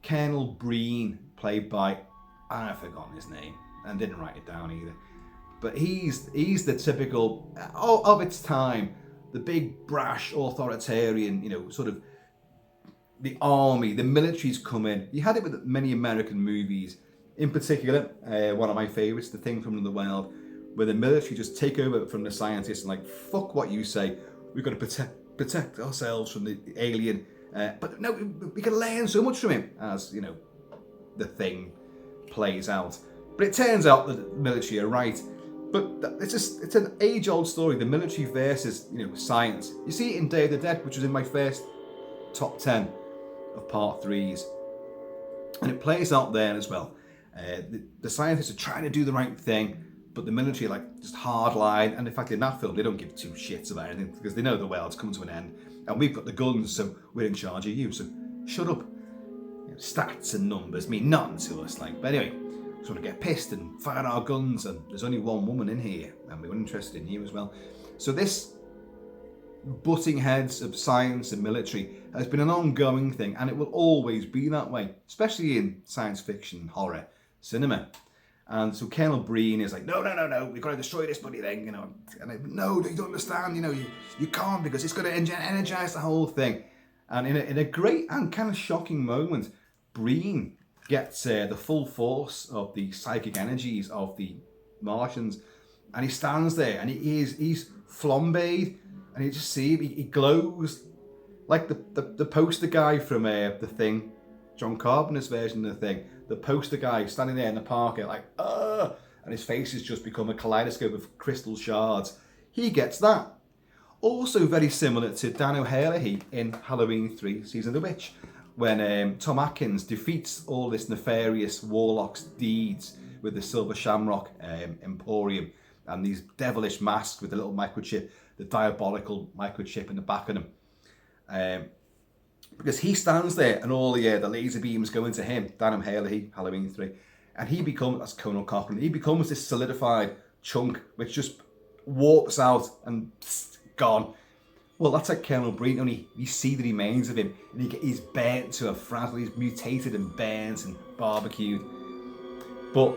Speaker 1: Colonel Breen, played by, I've forgotten his name, and didn't write it down either. But he's the typical, of its time, the big brash authoritarian, sort of the army, the military's come in. You had it with many American movies. In particular, one of my favourites, The Thing from Another World, where the military just take over from the scientists and like, fuck what you say. We've got to protect ourselves from the alien. But no, we can learn so much from him as, the thing plays out. But it turns out that the military are right. But it's an age-old story, the military versus, science. You see it in Day of the Dead, which was in my first top 10 of part 3s. And it plays out there as well. The scientists are trying to do the right thing, but the military are like just hardline, and in fact in that film they don't give two shits about anything because they know the world's come to an end, and we've got the guns, so we're in charge of you. So shut up. Stats and numbers mean nothing to us. Like, but anyway, we sort of get pissed and fire our guns, and there's only one woman in here, and we were interested in you as well. So this butting heads of science and military has been an ongoing thing, and it will always be that way, especially in science fiction, horror, cinema. And so Colonel Breen is like, no, we've got to destroy this bloody thing, you know. And I, no, you don't understand, you know, you can't, because it's going to energize the whole thing. And in a great and kind of shocking moment, Breen gets the full force of the psychic energies of the Martians, and he stands there, and he's flambéed, and you just see him, he glows like the poster guy from The Thing, John Carpenter's version of The Thing. The poster guy standing there in the park, like, and his face has just become a kaleidoscope of crystal shards. He gets that. Also very similar to Dan O'Halloran in Halloween 3 Season of the Witch, when Tom Atkins defeats all this nefarious warlock's deeds with the Silver Shamrock Emporium and these devilish masks with the little microchip, the diabolical microchip in the back of them. Because he stands there and all the laser beams go into him, Dan O'Halloran, Halloween 3, and he becomes, that's Conal Cochran, he becomes this solidified chunk which just warps out and gone. Well, that's like Colonel Breen, only you see the remains of him, and he's burnt to a frazzle, he's mutated and burnt and barbecued. But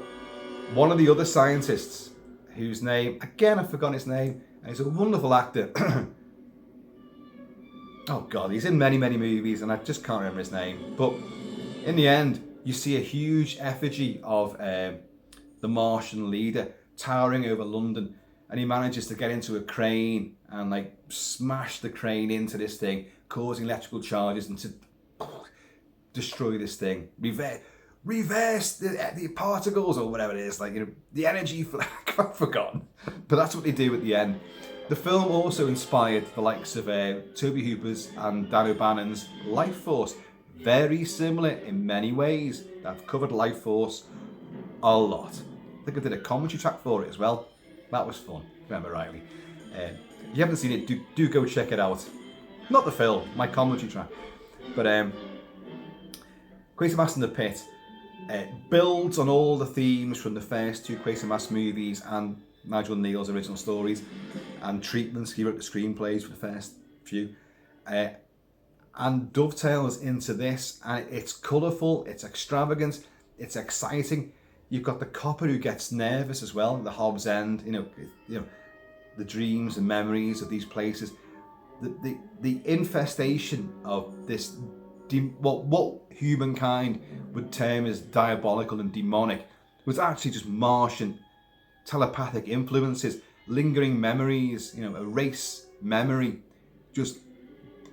Speaker 1: one of the other scientists, whose name, again I've forgotten his name, and he's a wonderful actor. Oh God, he's in many movies, and I just can't remember his name. But in the end, you see a huge effigy of the Martian leader towering over London, and he manages to get into a crane and like smash the crane into this thing, causing electrical charges and to destroy this thing, reverse the particles or whatever it is, like, you know, the energy. I've forgotten, but that's what they do at the end. The film also inspired the likes of Toby Hooper's and Dan O'Bannon's Life Force. Very similar in many ways. I've covered Life Force a lot. I think I did a commentary track for it as well. That was fun, if I remember rightly. If you haven't seen it, do go check it out. Not the film, my commentary track. But Quatermass in the Pit builds on all the themes from the first two Quatermass movies and Nigel Neal's original stories and treatments. He wrote the screenplays for the first few, and dovetails into this, and it's colourful, it's extravagant, it's exciting. You've got the copper who gets nervous as well, the Hobbs End, you know, the dreams and memories of these places, the infestation of this, what humankind would term as diabolical and demonic, was actually just Martian telepathic influences, lingering memories, you know, a race memory just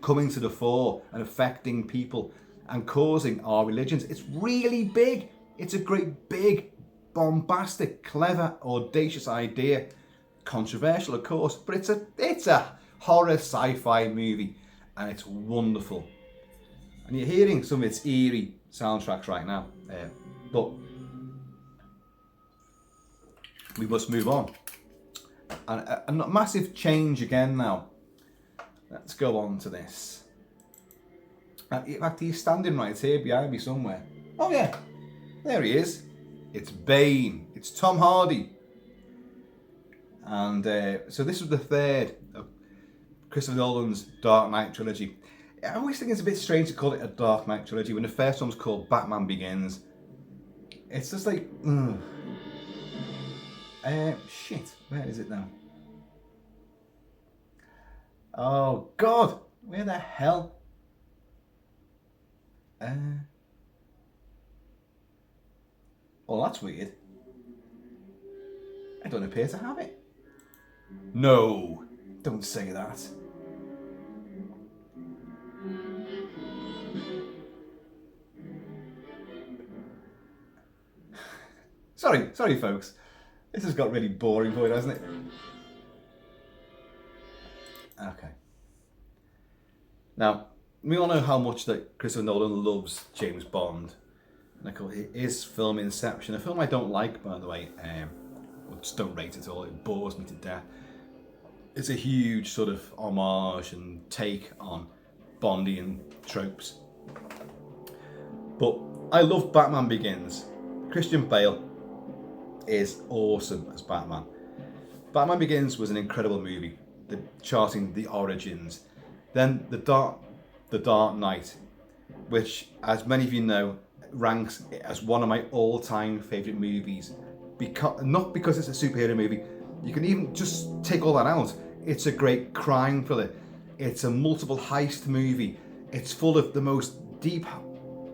Speaker 1: coming to the fore and affecting people and causing our religions. It's really big. It's a great big, bombastic, clever, audacious idea. Controversial, of course, but it's a horror sci-fi movie, and it's wonderful. And you're hearing some of its eerie soundtracks right now, but we must move on. And a massive change again now. Let's go on to this. In fact, he's standing right here behind me somewhere. Oh yeah, there he is. It's Bane. It's Tom Hardy. And so this was the third of Christopher Nolan's Dark Knight trilogy. I always think it's a bit strange to call it a Dark Knight trilogy when the first one's called Batman Begins. It's just like, shit, where is it now? Oh God, where the hell? Oh, that's weird. I don't appear to have it. No, don't say that. Sorry folks. This has got really boring for you, hasn't it? Okay. Now, we all know how much that Christopher Nolan loves James Bond. And I call his film Inception, a film I don't like, by the way. just don't rate it at all. It bores me to death. It's a huge sort of homage and take on Bondian tropes. But I love Batman Begins. Christian Bale is awesome as Batman. Batman Begins was an incredible movie, charting the origins. Then The Dark Knight, which, as many of you know, ranks as one of my all-time favourite movies. Not because it's a superhero movie. You can even just take all that out. It's a great crime thriller. It's a multiple heist movie. It's full of the most deep,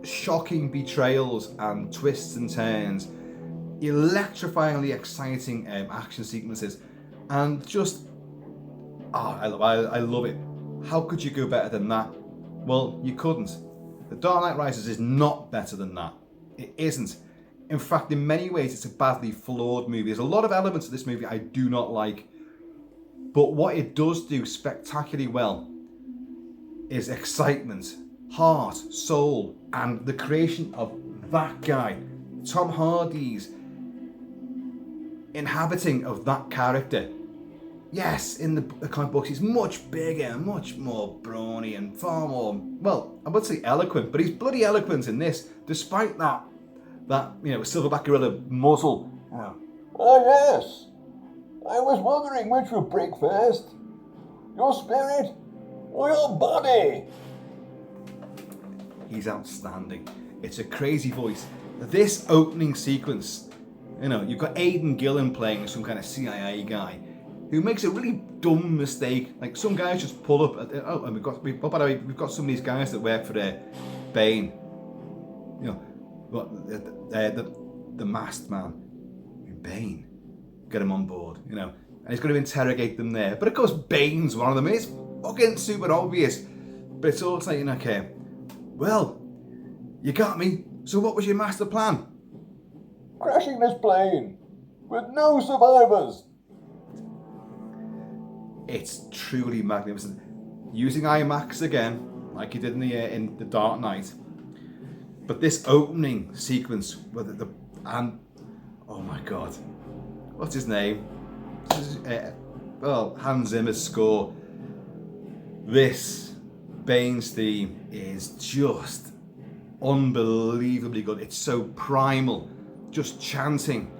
Speaker 1: shocking betrayals and twists and turns, electrifyingly exciting action sequences, and just I love it. How could you go better than that? Well, you couldn't. The Dark Knight Rises is not better than that. It isn't. In fact, in many ways, it's a badly flawed movie. There's a lot of elements of this movie I do not like, but what it does do spectacularly well is excitement, heart, soul, and the creation of that guy, Tom Hardy's inhabiting of that character. Yes, in the comic books, he's much bigger, much more brawny, and far more, well, I would say eloquent, but he's bloody eloquent in this, despite that silverback gorilla muzzle.
Speaker 2: Oh yes, I was wondering which would break first, your spirit or your body.
Speaker 1: He's outstanding. It's a crazy voice. This opening sequence, you've got Aidan Gillen playing some kind of CIA guy who makes a really dumb mistake. Like, some guys just pull up. And we've got some of these guys that work for Bane. The masked man, Bane. Get him on board, and he's going to interrogate them there. But of course, Bane's one of them. It's fucking super obvious. But it's all like, okay, well, you got me. So what was your master plan?
Speaker 2: Crashing this plane with no survivors.
Speaker 1: It's truly magnificent. Using IMAX again, like he did in the Dark Knight. But this opening sequence with oh my god, what's his name? Hans Zimmer's score. This Bane's theme is just unbelievably good. It's so primal, just chanting,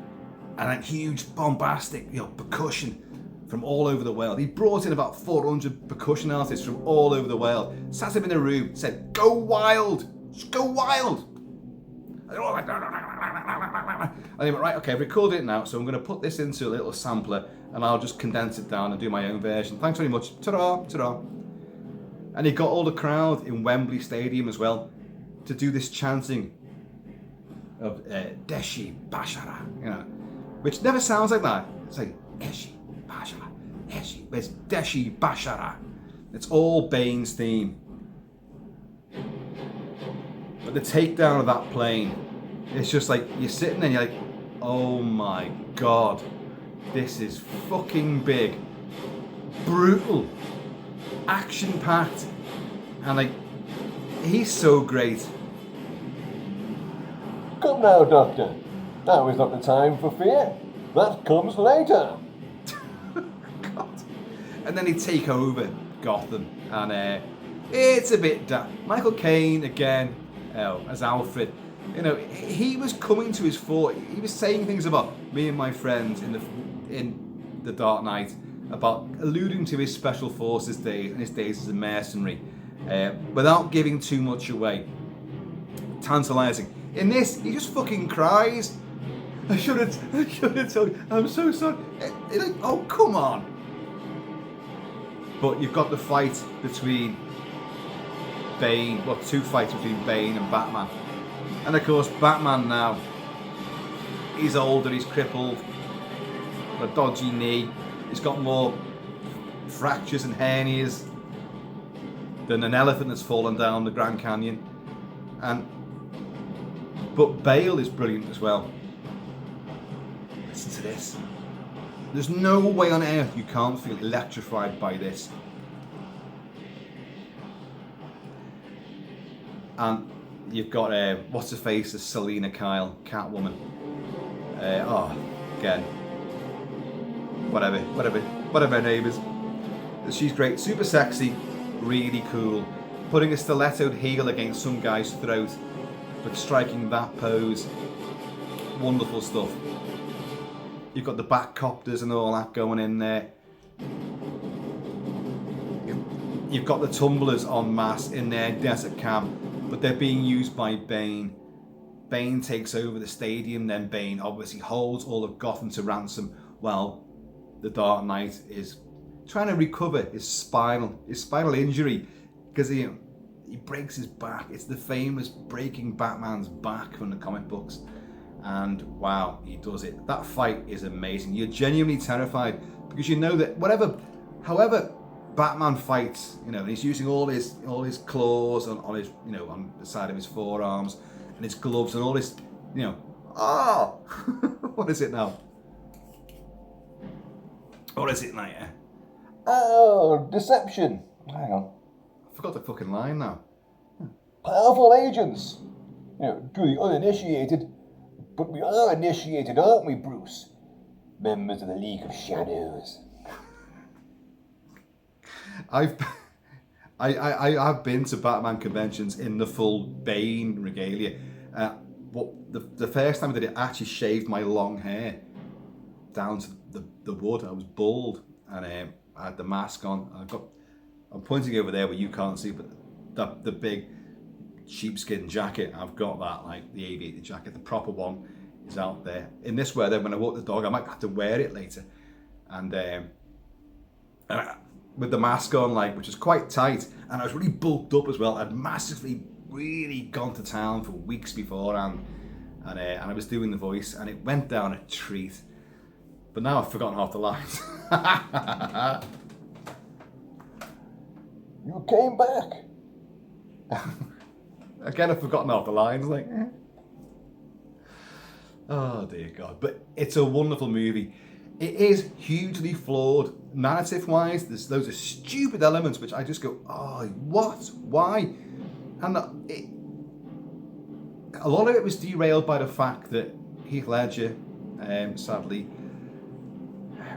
Speaker 1: and that huge bombastic, percussion from all over the world. He brought in about 400 percussion artists from all over the world, sat him in a room, said, "Go wild, just go wild." And they're all like, and he went, right, okay, I've recorded it now, so I'm going to put this into a little sampler, and I'll just condense it down and do my own version. Thanks very much. Ta-da, ta-da. And he got all the crowd in Wembley Stadium as well to do this chanting of Deshi Bashara, which never sounds like that. It's like Deshi Bashara, Deshi. It's Deshi Bashara. It's all Bane's theme. But the takedown of that plane, it's just like you're sitting there and you're like, oh my god, this is fucking big, brutal, action-packed, and he's so great.
Speaker 2: Come now, Doctor. Now is not the time for fear. That comes later.
Speaker 1: God. And then he'd take over Gotham, and it's a bit Michael Caine again as Alfred. He was coming to his fore. He was saying things about me and my friends in the Dark Knight, about alluding to his special forces days and his days as a mercenary, without giving too much away. Tantalizing. In this, he just fucking cries. I should have told you. I'm so sorry. Oh, come on. But you've got the fight between Bane, two fights between Bane and Batman. And of course, Batman now, he's older, he's crippled, got a dodgy knee, he's got more fractures and hernias than an elephant that's fallen down the Grand Canyon. But Bale is brilliant as well. Listen to this. There's no way on earth you can't feel electrified by this. And you've got what's her face, Selena Kyle, Catwoman. Again, whatever her name is. She's great, super sexy, really cool. Putting a stilettoed heel against some guy's throat, but striking that pose. Wonderful stuff. You've got the back copters and all that going in there. You've got the tumblers en masse in their desert camp, but they're being used by Bane. Bane takes over the stadium, then Bane obviously holds all of Gotham to ransom while the Dark Knight is trying to recover his spinal injury, because he breaks his back. It's the famous breaking Batman's back from the comic books, and wow, he does it. That fight is amazing. You're genuinely terrified because you know that however Batman fights, and he's using all his claws on his, on the side of his forearms and his gloves and all this, what is it now? What is it, Nightmare?
Speaker 2: Oh, deception. Hang on.
Speaker 1: I forgot the fucking line now.
Speaker 2: Powerful agents. To the uninitiated. But we are initiated, aren't we, Bruce? Members of the League of Shadows.
Speaker 1: I've been to Batman conventions in the full Bane regalia. The first time I did it, I actually shaved my long hair down to the wood. I was bald, and I had the mask on. I'm pointing over there where you can't see, but the big sheepskin jacket, I've got that, like the aviator jacket, the proper one is out there. In this weather, when I walk the dog, I might have to wear it later. And with the mask on, which is quite tight, and I was really bulked up as well. I'd massively, really gone to town for weeks beforehand, and I was doing the voice, and it went down a treat. But now I've forgotten half the lines.
Speaker 2: You came back.
Speaker 1: Again, I've forgotten half the lines. Oh dear God! But it's a wonderful movie. It is hugely flawed narrative-wise. There's loads of stupid elements which I just go, oh, what? Why? And a lot of it was derailed by the fact that Heath Ledger, sadly,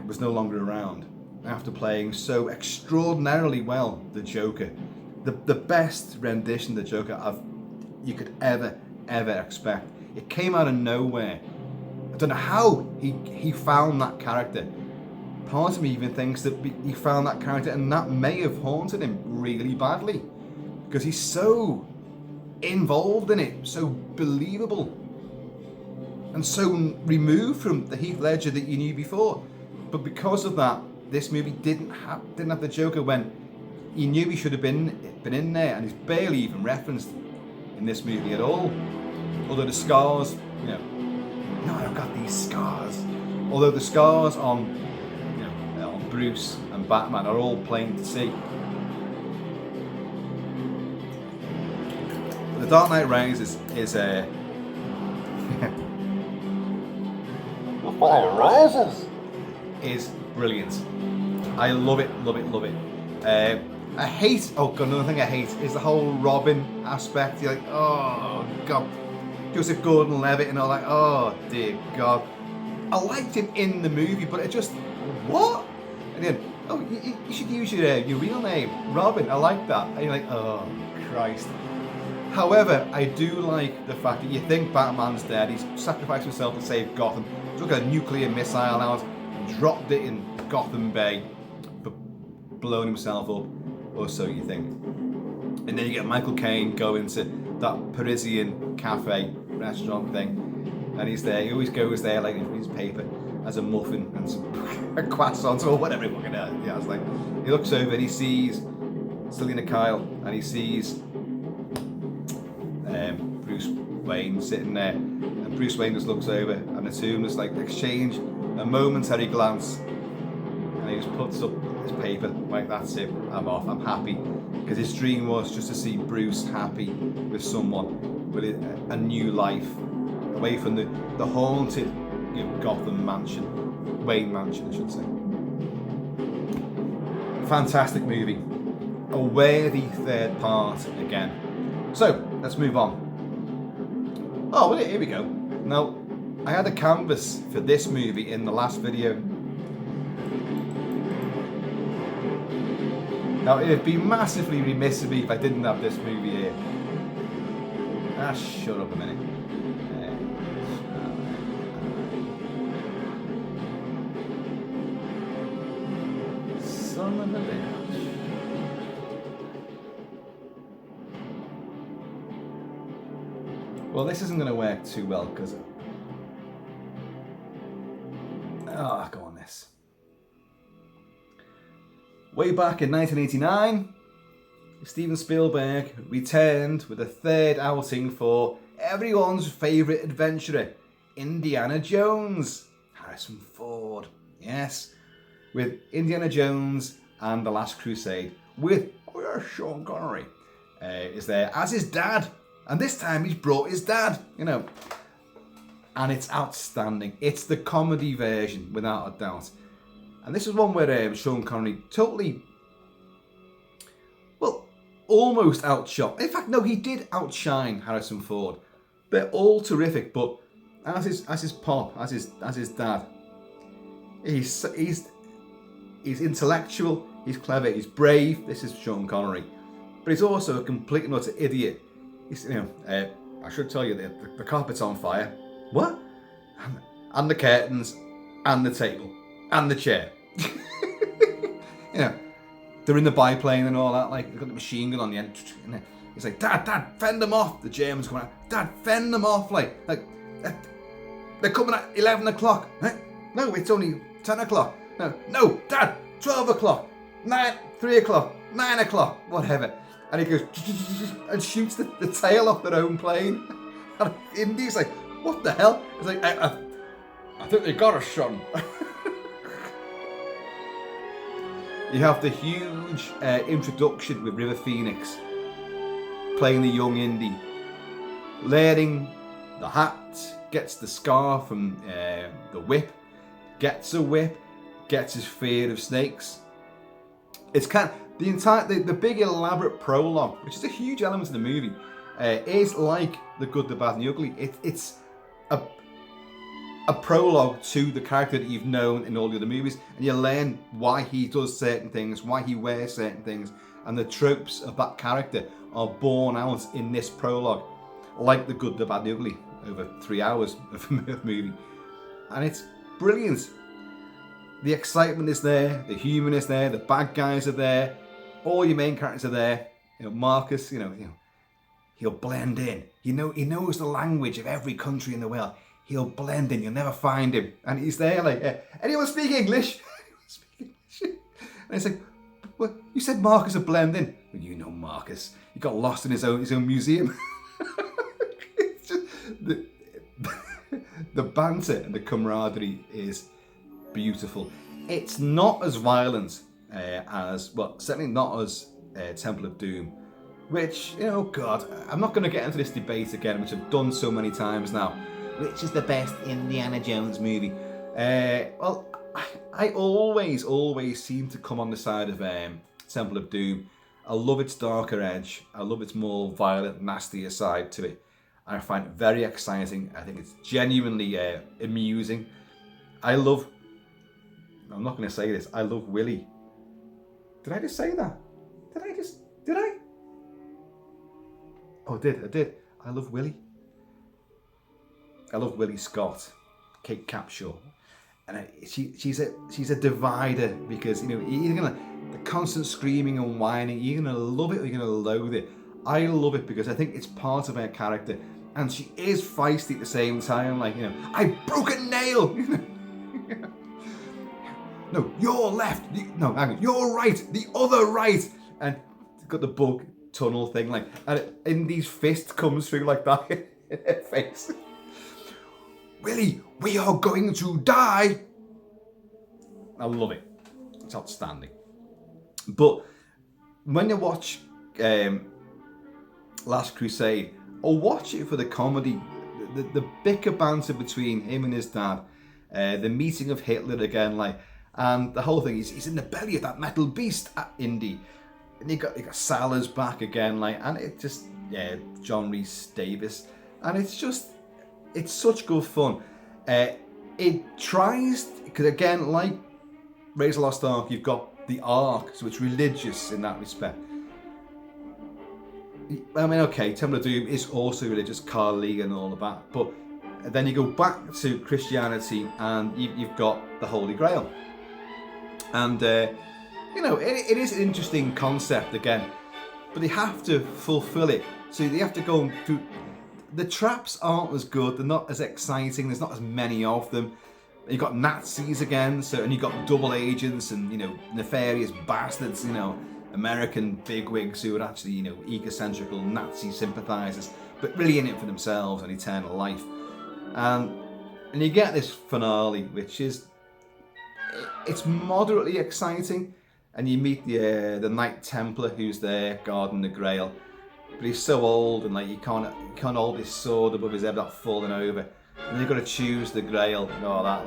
Speaker 1: was no longer around after playing so extraordinarily well the Joker. The best rendition of the Joker you could ever expect. It came out of nowhere. I don't know how he found that character. Part of me even thinks that he found that character and that may have haunted him really badly, because he's so involved in it, so believable, and so removed from the Heath Ledger that you knew before. But because of that, this movie didn't have the Joker when you knew he should have been in there, and he's barely even referenced in this movie at all. Although the scars, no, I've got these scars. Although the scars on Bruce and Batman are all plain to see. The Dark Knight Rises is
Speaker 2: The fire rises.
Speaker 1: Is brilliant. I love it. I hate, another thing I hate is the whole Robin aspect. You're like, oh God. Joseph Gordon-Levitt and all that. Oh dear God. I liked him in the movie, but it just, what? And then, you should use your real name, Robin. I like that. And you're like, oh Christ. However, I do like the fact that you think Batman's dead. He's sacrificed himself to save Gotham. Took a nuclear missile out, dropped it in Gotham Bay, but blown himself up, or so you think. And then you get Michael Caine going to that Parisian cafe restaurant thing, and he's there. He always goes there like in his paper as a muffin and some croissants or whatever he fucking has. Like, he looks over and he sees Selina Kyle, and he sees Bruce Wayne sitting there, and Bruce Wayne just looks over, and the two just exchange a momentary glance, and he just puts up his paper like, that's it, I'm off, I'm happy, because his dream was just to see Bruce happy with someone, with a new life, away from the haunted Gotham mansion, Wayne mansion I should say. Fantastic movie, a worthy third part again. So let's move on. Oh, well, here we go. Now, I had a canvas for this movie in the last video, Now, it'd be massively remiss of me if I didn't have this movie here. Ah, shut up a minute. Son of a bitch. Well, this isn't going to work too well because... Oh, go on this. Way back in 1989, Steven Spielberg returned with a third outing for everyone's favourite adventurer, Indiana Jones. Harrison Ford, yes. With Indiana Jones and The Last Crusade, with Sean Connery is there as his dad. And this time he's brought his dad, you know. And it's outstanding. It's the comedy version, without a doubt. And this is one where Sean Connery totally, well, almost outshot. In fact, no, he did outshine Harrison Ford. They're all terrific, but as his pop, as his dad, he's intellectual, he's clever, he's brave. This is Sean Connery, but he's also a complete and utter idiot. He's, you know, I should tell you that the carpet's on fire. What? And the curtains, and the table, and the chair. You know, they're in the biplane and all that. Like, they've got the machine gun on the end. You know, he's like, Dad, fend them off. The Germans coming out. Dad, fend them off. Like they're coming at 11 o'clock. No, it's only 10 o'clock. No, Dad, 12 o'clock, 3 o'clock, 9 o'clock, whatever. And he goes and shoots the tail off their own plane. And Indy's like, what the hell? It's like, I think they got us, son. You have the huge introduction with River Phoenix playing the young Indy, learning the hat, gets the scar from the whip, gets a whip, gets his fear of snakes. It's kind of the big elaborate prologue, which is a huge element of the movie, is like The Good, the Bad and the Ugly. It's a prologue to the character that you've known in all the other movies, and you learn why he does certain things, why he wears certain things, and the tropes of that character are born out in this prologue, like The Good, the Bad and the Ugly, over 3 hours of movie. And it's brilliant. The excitement is there, the humour is there, the bad guys are there, all your main characters are there. You know, Marcus, you know, he'll blend in. He knows the language of every country in the world. He'll blend in. You'll never find him, and he's there like, anyone speak English? And it's like, well, you said Marcus would blend in. Well, you know Marcus. He got lost in his own museum. It's just, the banter and the camaraderie is beautiful. It's not as violent as, well, certainly not as Temple of Doom, which, you know, God, I'm not going to get into this debate again, which I've done so many times now. Which is the best Indiana Jones movie? Well, I always seem to come on the side of Temple of Doom. I love its darker edge. I love its more violent, nastier side to it. I find it very exciting. I think it's genuinely amusing. I'm not going to say this. I love Willie. Did I just say that? Did I? Oh, I did. I love Willie. I love Willie Scott, Kate Capshaw, and she's a divider, because, you know, the constant screaming and whining, you're gonna love it or you're gonna loathe it. I love it because I think it's part of her character, and she is feisty at the same time. Like, you know, I broke a nail. No, you're left. No, hang on, you're right. The other right, and got the bug tunnel thing, like, and Indy's fist comes through like that in her face. Willie, we are going to die. I love it. It's outstanding. But when you watch Last Crusade, or watch it for the comedy, the bicker banter between him and his dad, the meeting of Hitler again, like, and the whole thing, he's in the belly of that metal beast at Indy. And you got Salah's back again, like, and it just, John Rhys Davies, and it's such good fun. It tries, because again, like Raiders of the Lost Ark, you've got the Ark, so it's religious in that respect. I mean, okay, Temple of Doom is also religious, Carl Lee and all of that, but then you go back to Christianity and you've got the Holy Grail. And, it is an interesting concept again, but they have to fulfill it. So they have to go through. The traps aren't as good, they're not as exciting, there's not as many of them. You've got Nazis again, and you've got double agents and, nefarious bastards, American bigwigs who are actually, egocentrical Nazi sympathisers, but really in it for themselves and eternal life. And you get this finale, which is, it's moderately exciting, and you meet the Knight Templar who's there guarding the Grail, but he's so old and he can't hold his sword above his head without falling over, and you've got to choose the Grail and all that.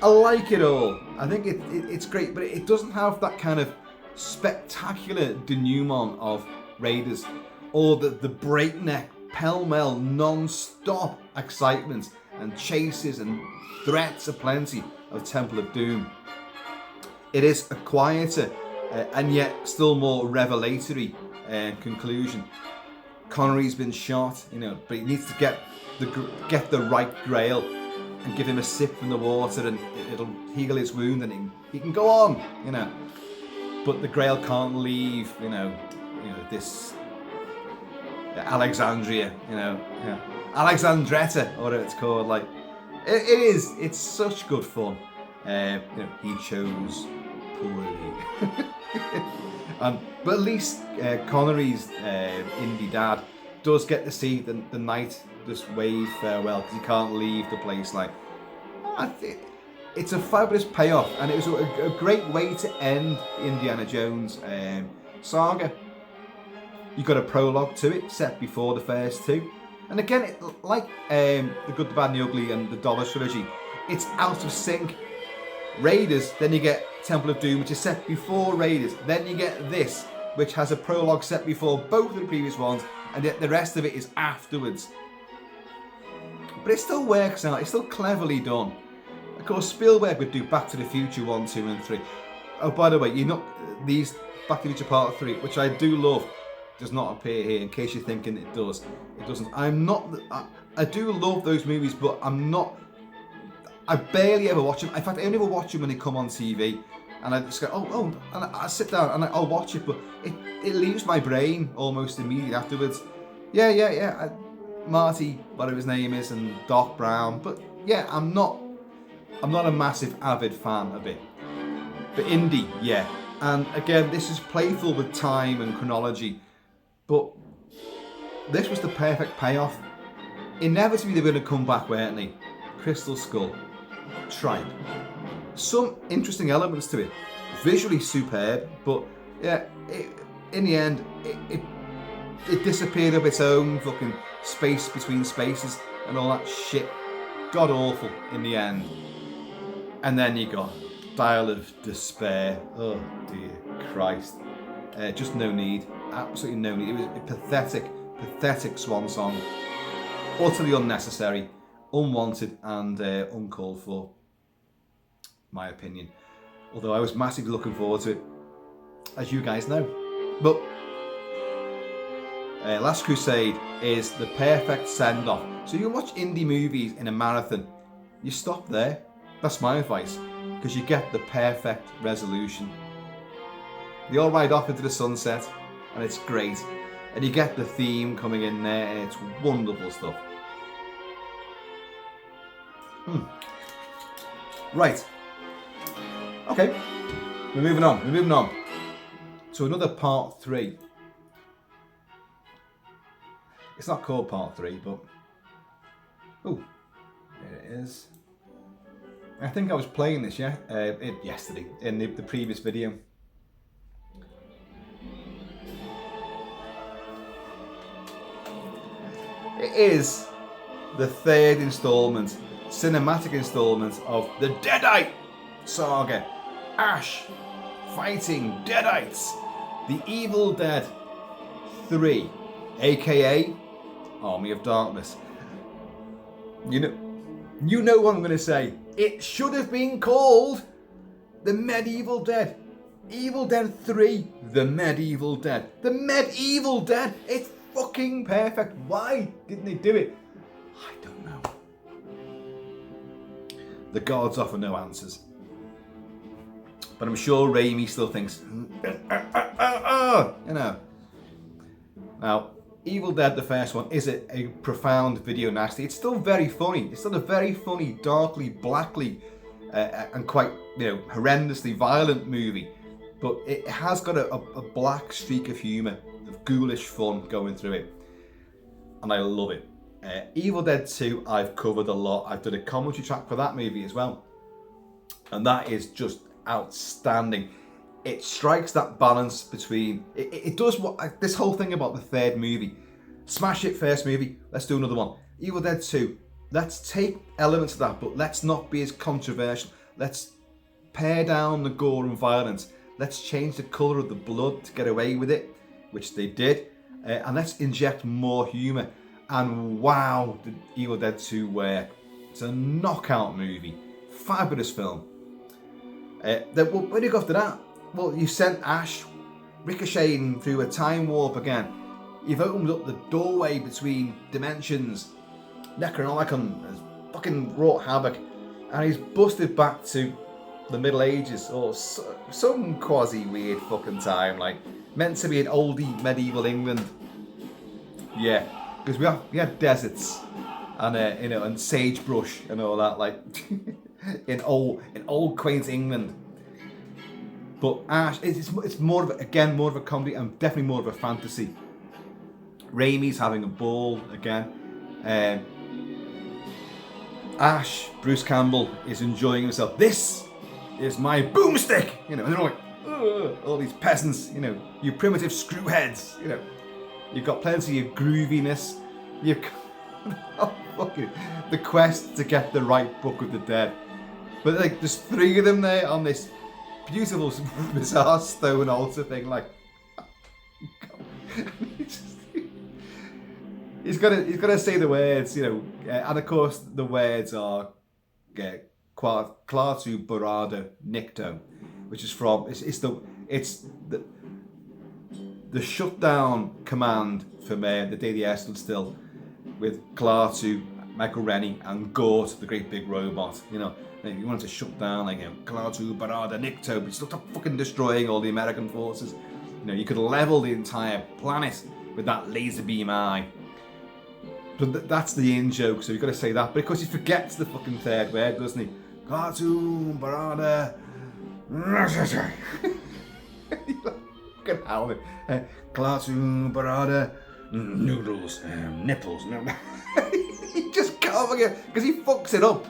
Speaker 1: I like it all. I think it's great, but it doesn't have that kind of spectacular denouement of Raiders, or the breakneck, pell-mell, non-stop excitement and chases and threats aplenty of Temple of Doom. It is a quieter and yet still more revelatory conclusion. Connery's been shot, but he needs to get the right Grail and give him a sip from the water, and it'll heal his wound, and he can go on, But the Grail can't leave, this Alexandria, Alexandretta, or whatever it's called. It's such good fun. He chose poorly. But at least Connery's indie dad does get to see the knight just wave farewell, because he can't leave the place. It's a fabulous payoff, and it was a great way to end Indiana Jones saga. You got a prologue to it set before the first two, and again, The Good, the Bad and the Ugly and the Dollar Trilogy, it's out of sync. Raiders, then you get Temple of Doom, which is set before Raiders, then you get this, which has a prologue set before both of the previous ones, and yet the rest of it is afterwards. But it still works out, it's still cleverly done. Of course, Spielberg would do Back to the Future 1, 2 and 3. Oh, by the way, these Back to the Future Part 3, which I do love, does not appear here, in case you're thinking it does. It doesn't. I do love those movies, but I barely ever watch them. In fact, I only ever watch them when they come on TV. And I just go, and I sit down and I'll watch it, but it leaves my brain almost immediately afterwards. Yeah. Marty, whatever his name is, and Doc Brown, but yeah, I'm not a massive avid fan of it. But Indy, yeah. And again, this is playful with time and chronology, but this was the perfect payoff. Inevitably they were going to come back, weren't they? Crystal Skull, Tripe. Some interesting elements to it. Visually superb, but yeah, in the end, it disappeared of its own fucking space between spaces and all that shit. God awful in the end. And then you got Dial of Despair. Oh dear Christ. Just no need. Absolutely no need. It was a pathetic swan song. Utterly unnecessary, unwanted and uncalled for. My opinion. Although I was massively looking forward to it, as you guys know. But Last Crusade is the perfect send-off. So you watch indie movies in a marathon, you stop there. That's my advice, because you get the perfect resolution. They all ride off into the sunset, and it's great. And you get the theme coming in there, and it's wonderful stuff. Right. Okay. We're moving on. To another part 3. It's not called part 3, but... Oh, there it is. I think I was playing this yesterday, in the previous video. It is the third installment, cinematic installment of the Deadite saga. Ash fighting Deadites. The Evil Dead 3, aka Army of Darkness. You know what I'm going to say. It should have been called The Medieval Dead. Evil Dead 3. The Medieval Dead. The Medieval Dead. It's fucking perfect. Why didn't they do it? I don't know. The gods offer no answers. But I'm sure Raimi still thinks, you know. Now, Evil Dead, the first one, is a profound video nasty. It's still very funny. It's still a very funny, darkly, blackly, and quite, horrendously violent movie. But it has got a black streak of humour, of ghoulish fun going through it. And I love it. Evil Dead 2, I've covered a lot. I've done a commentary track for that movie as well. And that is just outstanding. It strikes that balance between... It does what... This whole thing about the third movie. Smash it, first movie. Let's do another one. Evil Dead 2. Let's take elements of that, but let's not be as controversial. Let's pare down the gore and violence. Let's change the colour of the blood to get away with it, which they did. And let's inject more humour. And wow, the Evil Dead 2 work. It's a knockout movie. Fabulous film. Where do you go after that? Well, you sent Ash ricocheting through a time warp again. You've opened up the doorway between dimensions. Necronomicon has fucking wrought havoc. And he's busted back to the Middle Ages or some quasi weird fucking time, like meant to be an oldie medieval England. Yeah, because we had deserts and and sagebrush and all that, like in old quaint England. But Ash, it's more of a comedy and definitely more of a fantasy. Raimi's having a ball again. Ash, Bruce Campbell, is enjoying himself. This is my boomstick, and they're like, ugh, all these peasants, you primitive screwheads, you've got plenty of grooviness. You've got the quest to get the right Book of the Dead. But there's 3 of them there on this beautiful, bizarre stone altar thing. Like, he's gotta say the words, and of course the words are Klaatu Barada Nikto, which is from it's the shutdown command from The Day the Air Stood Still, with Klaatu, Michael Rennie, and Gort, the great big robot. You wanted to shut down Klaatu Barada Nikto, but it's not fucking destroying all the American forces. You could level the entire planet with that laser beam eye. But that's the in-joke, so you've got to say that. But of course he forgets the fucking third word, doesn't he? Klaatu Barada... Fucking hell. Klaatu Barada... Noodles, nipples. He just can't forget, because he fucks it up.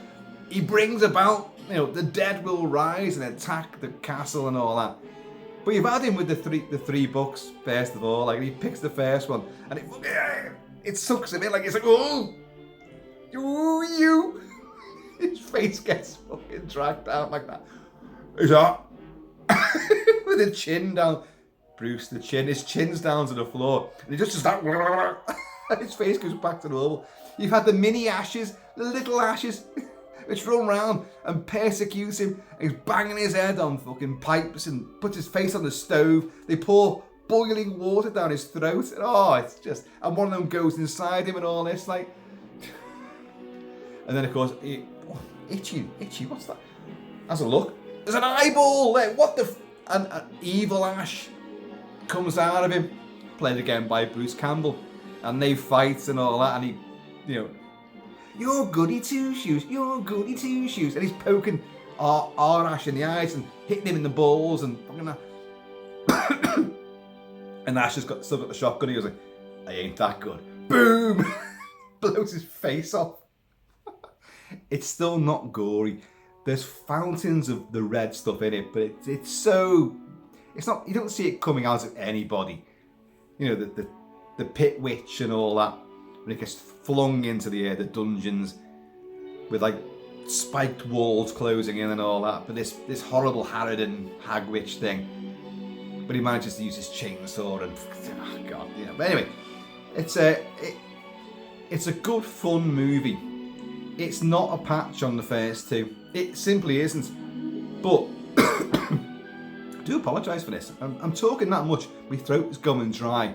Speaker 1: He brings about, the dead will rise and attack the castle and all that. But you've had him with the three books, first of all. He picks the first one, and it sucks him in, it's like, oh, you. His face gets fucking dragged out like that. Is that? With the chin down. Bruce, his chin's down to the floor. And he just does that. And his face goes back to normal. You've had the mini ashes, the little ashes, which run round and persecute him. And he's banging his head on fucking pipes and puts his face on the stove. They pour boiling water down his throat. And it's just... And one of them goes inside him and all this, And then, of course, itchy, what's that? Has a look. There's an eyeball there. What the... And evil Ash comes out of him. Played again by Bruce Campbell. And they fight and all that. And he, you're goody two-shoes. You're goody two-shoes. And he's poking our Ash in the eyes and hitting him in the balls and fucking that. And Ash has still got the shotgun. He goes like, I ain't that good. Boom! Blows his face off. It's still not gory. There's fountains of the red stuff in it, but it's so... It's not... You don't see it coming out of anybody. The pit witch and all that. When it gets flung into the dungeons with spiked walls closing in and all that. But this horrible Harridan hag witch thing. But he manages to use his chainsaw and... Oh, God, yeah. But anyway, it's a good, fun movie. It's not a patch on the first 2. It simply isn't. But I do apologise for this. I'm talking that much. My throat is going dry.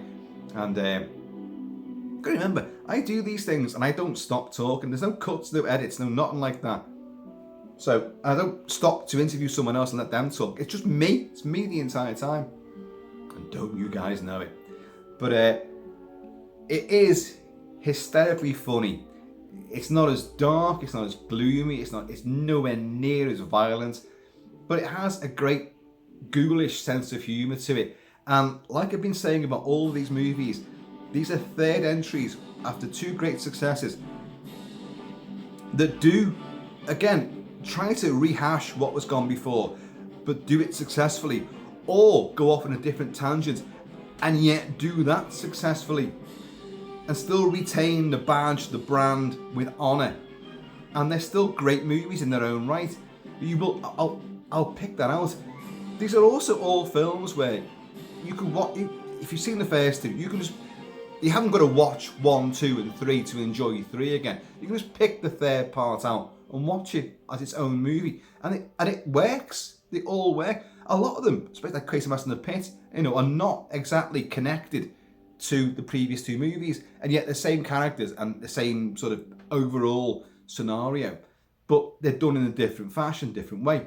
Speaker 1: And gotta remember, I do these things and I don't stop talking. There's no cuts, no edits, no nothing like that. So I don't stop to interview someone else and let them talk. It's just me. It's me the entire time. And don't you guys know it. But it is hysterically funny. It's not as dark, it's not as gloomy, it's nowhere near as violent, but it has a great ghoulish sense of humour to it. And like I've been saying about all of these movies, these are third entries after two great successes that do, again, try to rehash what was gone before, but do it successfully, or go off on a different tangent and yet do that successfully and still retain the badge, the brand with honour. And they're still great movies in their own right. I'll pick that out. These are also all films where you can watch, if you've seen the first two, you haven't got to watch 1, 2 and 3 to enjoy 3 again. You can just pick the third part out and watch it as its own movie. And it works. They all work. A lot of them, especially like Crazy Master in the Pit, are not exactly connected to the previous two movies, and yet the same characters and the same sort of overall scenario, but they're done in a different fashion, different way.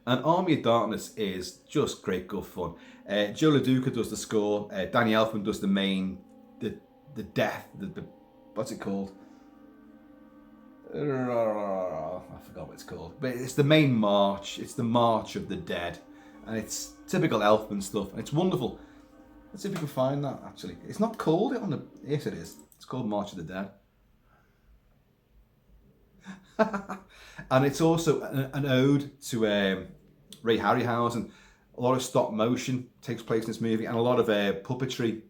Speaker 1: And Army of Darkness is just great good fun. Joe LaDuca does the score. Danny Elfman does the what's it called? I forgot what it's called, but it's the main march. It's the March of the Dead, and it's typical Elfman stuff, and it's wonderful. Let's see if we can find that, actually. It's not called it on the... Yes, it is. It's called March of the Dead. And it's also an ode to Ray Harryhausen. A lot of stop motion takes place in this movie, and a lot of puppetry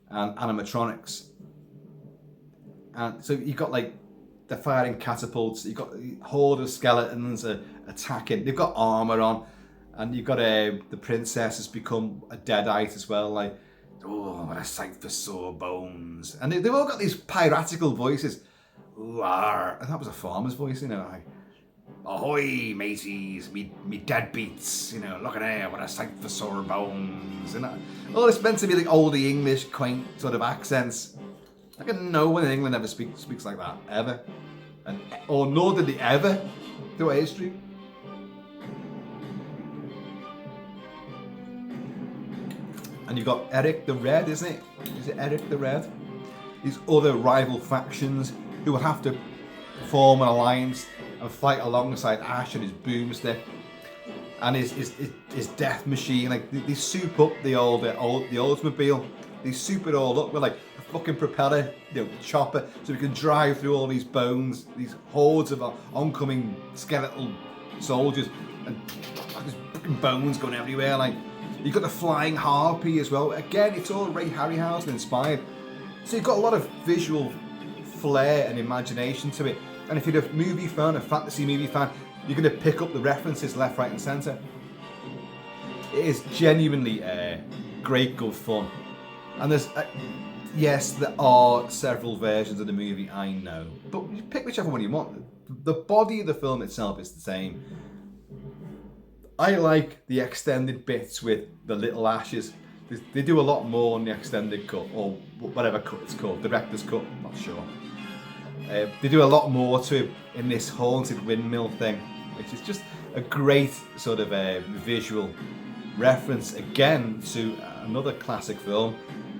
Speaker 1: and animatronics. And so you've got, like, they're firing catapults. You've got a horde of skeletons attacking. They've got armour on. And you've got the princess has become a deadite as well, like, oh, what a sight for sore bones. And they've all got these piratical voices. Ooh, arr. And that was a farmer's voice, like, ahoy, mateys, me deadbeats, look at there, what a sight for sore bones. And it's meant to be like oldie English, quaint sort of accents. Like, no one in England ever speaks like that, ever. Or nor did they ever throughout history. And you've got Eric the Red, isn't it? Is it Eric the Red? These other rival factions who will have to form an alliance and fight alongside Ash and his boomstick and his death machine. Like, they soup up the Oldsmobile. They soup it all up with like a fucking propeller, chopper, so we can drive through all these bones, these hordes of oncoming skeletal soldiers, and there's fucking bones going everywhere. Like, you've got the flying harpy as well. Again, it's all Ray Harryhausen inspired. So you've got a lot of visual flair and imagination to it. And if you're a movie fan, a fantasy movie fan, you're going to pick up the references left, right and centre. It is genuinely great, good fun. And there's, yes, there are several versions of the movie, I know. But you pick whichever one you want. The body of the film itself is the same. I like the extended bits with the little ashes. They do a lot more in the extended cut, or whatever cut it's called, director's cut, I'm not sure. They do a lot more to it in this haunted windmill thing, which is just a great sort of visual reference, again, to another classic film,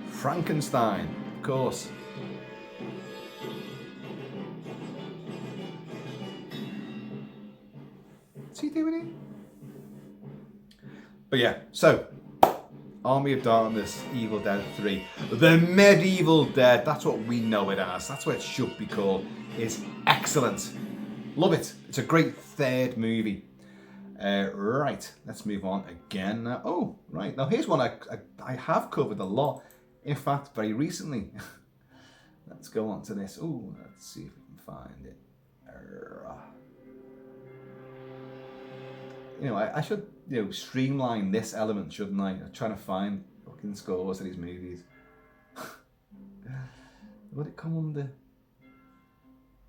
Speaker 1: Frankenstein, of course. What's he doing here? But yeah, so, Army of Darkness, Evil Dead 3. The Medieval Dead, that's what we know it as. That's what it should be called. It's excellent. Love it. It's a great third movie. Right, let's move on again. Oh, right. Now here's one I have covered a lot. In fact, very recently. Let's go on to this. Oh, let's see if we can find it. I should, streamline this element, shouldn't I? I'm trying to find fucking scores of these movies. Would it come under?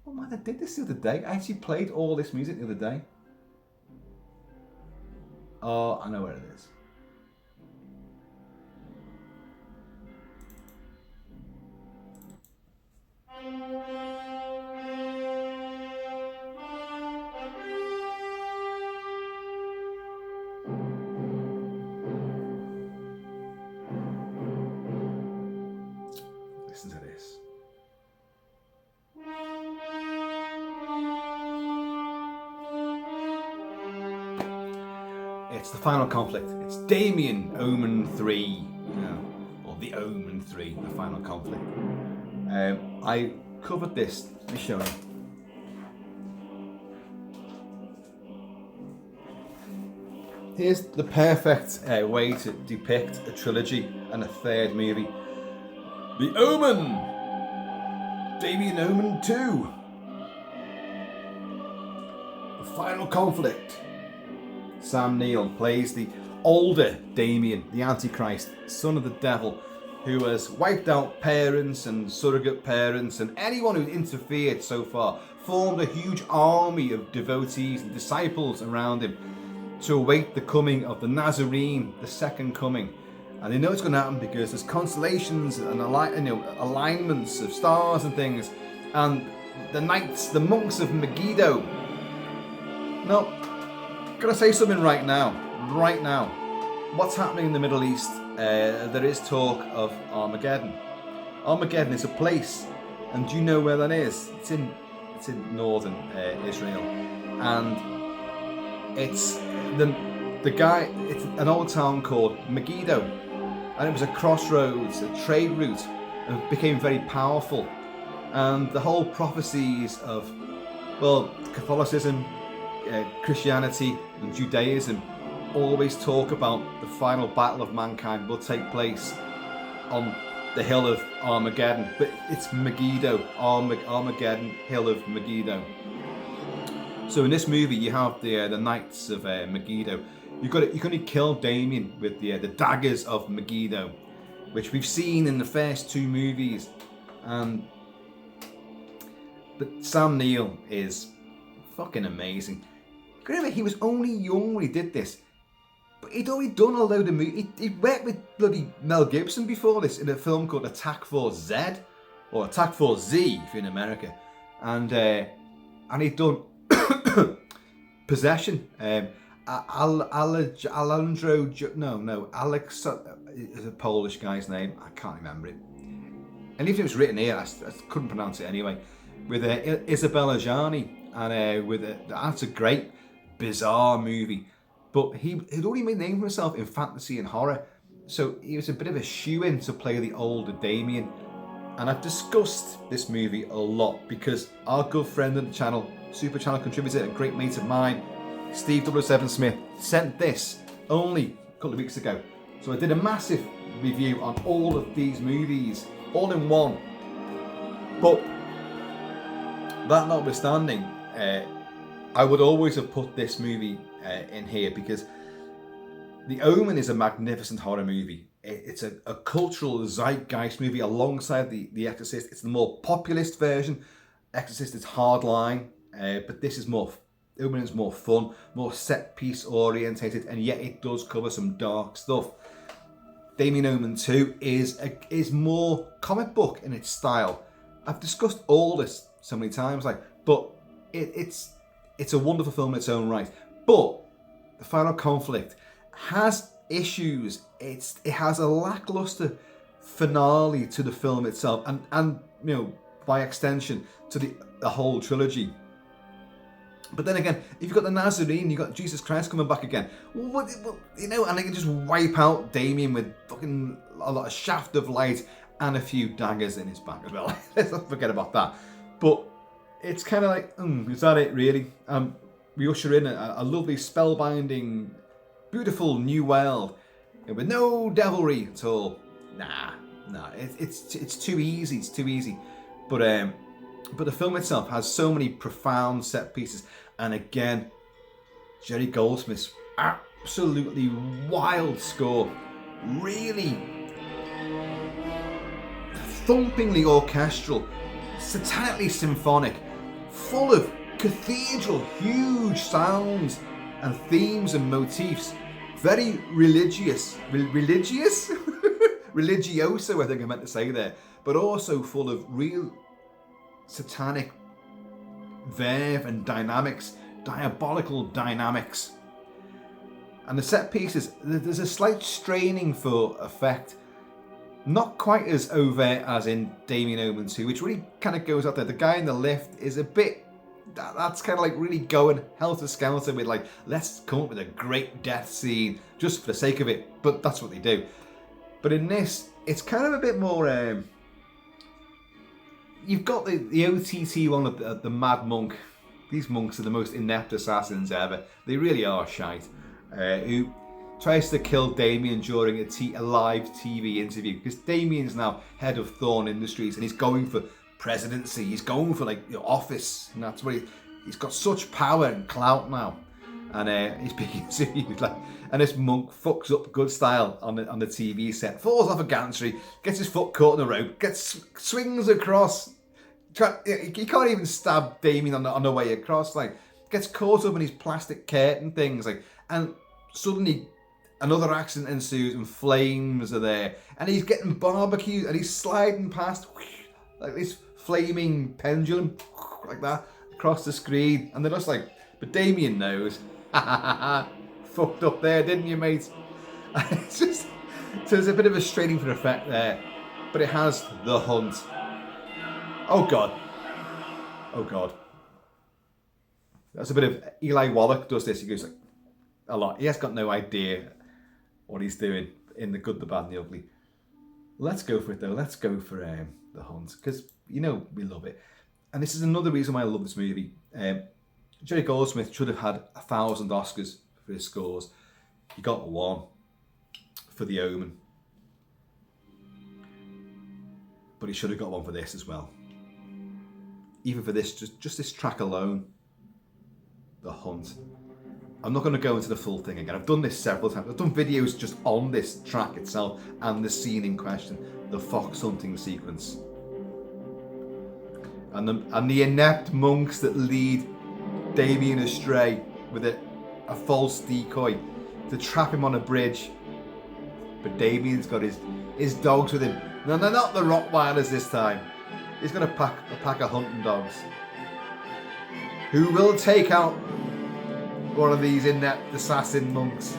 Speaker 1: Oh man, I did this the other day. I actually played all this music the other day. Oh, I know where it is. Listen to this. It's the final conflict. It's Damien, Omen 3, you know, or the Omen 3, the final conflict. I covered this. Let me show you. Here's the perfect way to depict a trilogy and a third movie. The Omen! Damien Omen 2. The final conflict. Sam Neill plays the older Damien, the Antichrist, son of the devil, who has wiped out parents and surrogate parents and anyone who interfered so far, formed a huge army of devotees and disciples around him to await the coming of the Nazarene, the second coming. And they know it's going to happen because there's constellations and alignments of stars and things, and the knights, the monks of Megiddo. Now, gotta say something right now. What's happening in the Middle East? There is talk of Armageddon. Armageddon is a place, and do you know where that is? It's in northern Israel, and it's it's an old town called Megiddo, and it was a crossroads, a trade route, and it became very powerful. And the whole prophecies of, well, Catholicism, Christianity and Judaism always talk about the final battle of mankind will take place on the hill of Armageddon, but it's Megiddo, Armageddon, hill of Megiddo. So in this movie you have the Knights of Megiddo. You're going to kill Damien with the daggers of Megiddo, which we've seen in the first two movies. But Sam Neill is fucking amazing. Remember, he was only young when he did this, but he'd already done a load of movies. He'd worked with bloody Mel Gibson before this in a film called Attack Force Z, or Attack Force Z if you're in America, and he'd done Possession. Alex is a Polish guy's name. I can't remember it. And even if it was written here, I couldn't pronounce it anyway. With Isabella Gianni, and that's a great, bizarre movie. But he'd already made a name for himself in fantasy and horror, so he was a bit of a shoe-in to play the older Damien. And I've discussed this movie a lot because our good friend on the channel, Super Channel contributor, a great mate of mine, Steve 007 Smith, sent this only a couple of weeks ago. So I did a massive review on all of these movies, all in one. But that notwithstanding, I would always have put this movie in here because The Omen is a magnificent horror movie. It's a cultural zeitgeist movie alongside The Exorcist. It's the more populist version. Exorcist is hardline, but this is more. The Omen is more fun, more set piece orientated, and yet it does cover some dark stuff. Damien Omen 2 is more comic book in its style. I've discussed all this so many times, but it's a wonderful film in its own right. But the final conflict has issues. It has a lackluster finale to the film itself, and by extension to the whole trilogy. But then again, if you've got the Nazarene, you've got Jesus Christ coming back again. And they can just wipe out Damien with fucking a lot of shaft of light and a few daggers in his back as well. Let's not forget about that. But it's kind of like, is that it really? We usher in a lovely, spellbinding, beautiful new world with no devilry at all. Nah, it's too easy. It's too easy. But the film itself has so many profound set pieces, and again, Jerry Goldsmith's absolutely wild score, really thumpingly orchestral, satanically symphonic, full of cathedral, huge sounds and themes and motifs. very religious, religioso, I think I meant to say there, but also full of real satanic verve and dynamics, diabolical dynamics. And the set pieces, there's a slight straining for effect. Not quite as overt as in Damien Omen 2, which really kind of goes out there. The guy in the lift is a bit, that's kind of like really going helter-skelter with like, let's come up with a great death scene just for the sake of it. But that's what they do. But in this, it's kind of a bit more, you've got the OTT one of the Mad Monk. These monks are the most inept assassins ever. They really are shite. Who tries to kill Damien during a live TV interview, because Damien's now head of Thorn Industries and he's going for presidency. He's going for like office, and that's what he's got such power and clout now. And he's being interviewed like, and this monk fucks up good style on the TV set, falls off a gantry, gets his foot caught in the rope, swings across. He can't even stab Damien on the way across. Like, gets caught up in these plastic curtain things, like, and suddenly another accident ensues and flames are there, and he's getting barbecued and he's sliding past like this flaming pendulum like that across the screen, and they're just like, but Damien knows. Fucked up there, didn't you, mate? It's just, so there's a bit of a straining for effect there, but it has the hunt. Oh god. Oh god. That's a bit of Eli Wallach does this. He goes like a lot. He has got no idea what he's doing in The Good, the Bad and the Ugly. Let's go for it though. Let's go for the hunt, because we love it. And this is another reason why I love this movie. Jerry Goldsmith should have had 1,000 Oscars for his scores. He got 1 for The Omen, but he should have got 1 for this as well. Even for this, just this track alone, The Hunt. I'm not going to go into the full thing again. I've done this several times. I've done videos just on this track itself and the scene in question, the fox hunting sequence. And the inept monks that lead Damien astray with a false decoy to trap him on a bridge. But Damien's got his dogs with him. No, they're not the Rottweilers this time. He's got a pack of hunting dogs who will take out one of these inept assassin monks.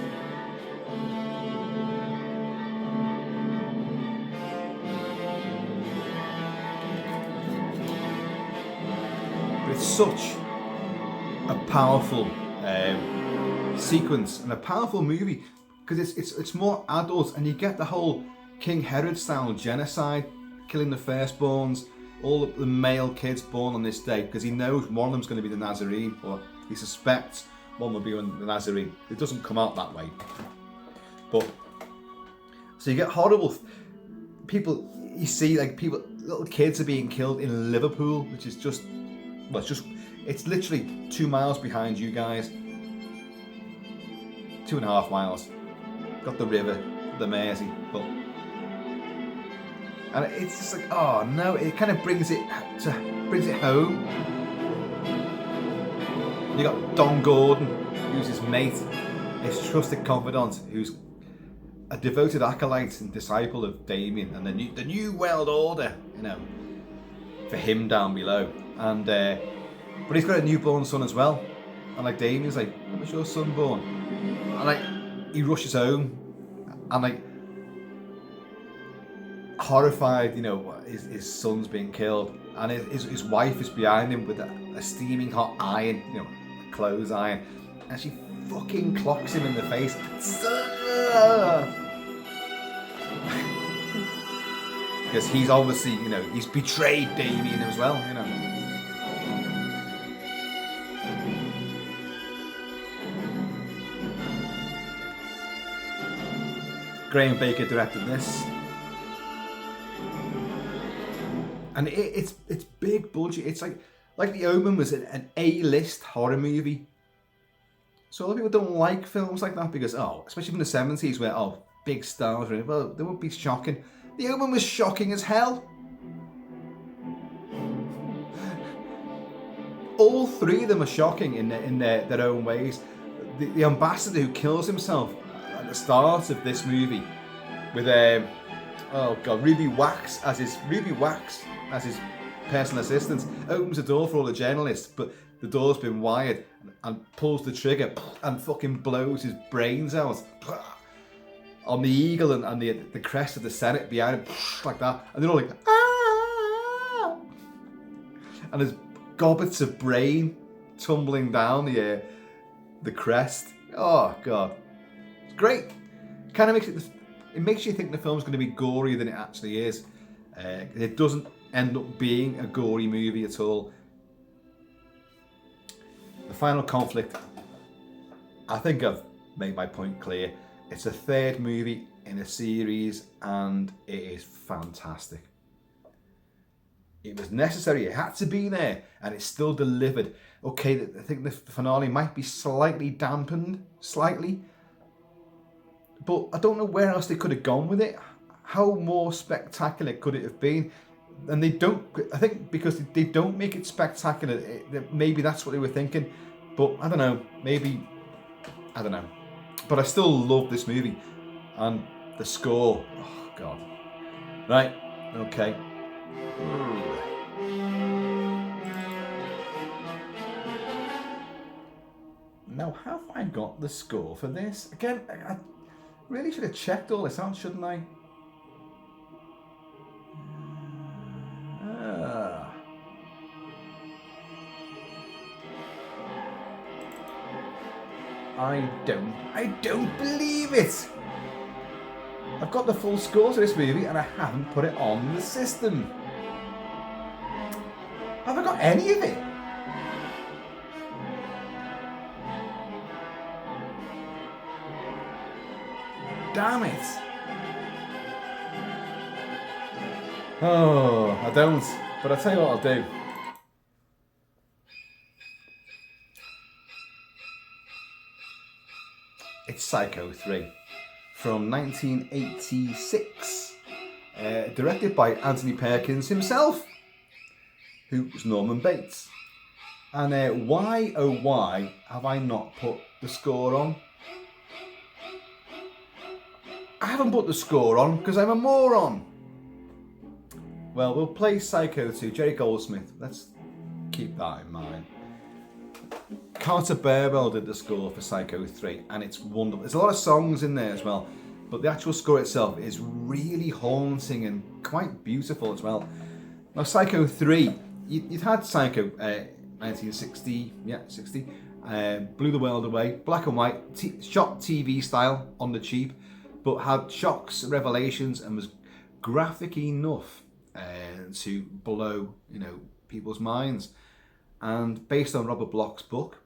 Speaker 1: But it's such a powerful sequence and a powerful movie, because it's more adult, and you get the whole King Herod style genocide, killing the firstborns, all of the male kids born on this day, because he knows one of them's going to be the Nazarene, or he suspects one will be the Nazarene. It doesn't come out that way, but so you get horrible people. You see, like, little kids are being killed in Liverpool, which is just, well, it's literally 2 miles behind you guys. 2.5 miles. Got the river, the Mersey, but, and it's just like, oh no, it kind of brings it home. You got Don Gordon, who's his mate, his trusted confidant, who's a devoted acolyte and disciple of Damien and the new world order, for him down below. And but he's got a newborn son as well. And like Damien's like, when was your son born? And like he rushes home and like horrified, his son's being killed, and his wife is behind him with a steaming hot iron, clothes iron, and she fucking clocks him in the face. Because he's obviously, he's betrayed Damien as well, Graham Baker directed this, and it's big budget. It's like The Omen was an A-list horror movie. So a lot of people don't like films like that because, especially from the 70s where, big stars, well, they won't be shocking. The Omen was shocking as hell. All 3 of them are shocking in their own ways. The ambassador who kills himself, at the start of this movie with Ruby Wax as his personal assistant, opens the door for all the journalists, but the door's been wired, and pulls the trigger and fucking blows his brains out on the eagle and the crest of the Senate behind him, like that, and they're all like, ah! And there's gobbets of brain tumbling down the crest. Oh god, it's great. Kind of makes you think the film's going to be gorier than it actually is. It doesn't end up being a gory movie at all. The final conflict, I think I've made my point clear. It's a third movie in a series, and it is fantastic. It was necessary, it had to be there, and it's still delivered. Okay, I think the finale might be slightly dampened, but I don't know where else they could have gone with it. How more spectacular could it have been? And they don't, I think because they don't make it spectacular, maybe that's what they were thinking. But I don't know, I don't know. But I still love this movie. And the score, oh god. Right, okay. Now, have I got the score for this? Again, I really should have checked all this out, shouldn't I? I don't believe it! I've got the full score to this movie and I haven't put it on the system. Have I got any of it? Damn it! Oh, I don't. But I'll tell you what I'll do. It's Psycho 3 from 1986, directed by Anthony Perkins himself, who was Norman Bates. And why, oh why, have I not put the score on? I haven't put the score on because I'm a moron. Well, we'll play Psycho 2, Jerry Goldsmith. Let's keep that in mind. Carter Burwell did the score for Psycho 3, and it's wonderful. There's a lot of songs in there as well, but the actual score itself is really haunting and quite beautiful as well. Now, Psycho 3, you'd had Psycho 1960, 60, blew the world away, black and white, shot TV style on the cheap, but had shocks, revelations, and was graphic enough to blow, people's minds. And based on Robert Bloch's book,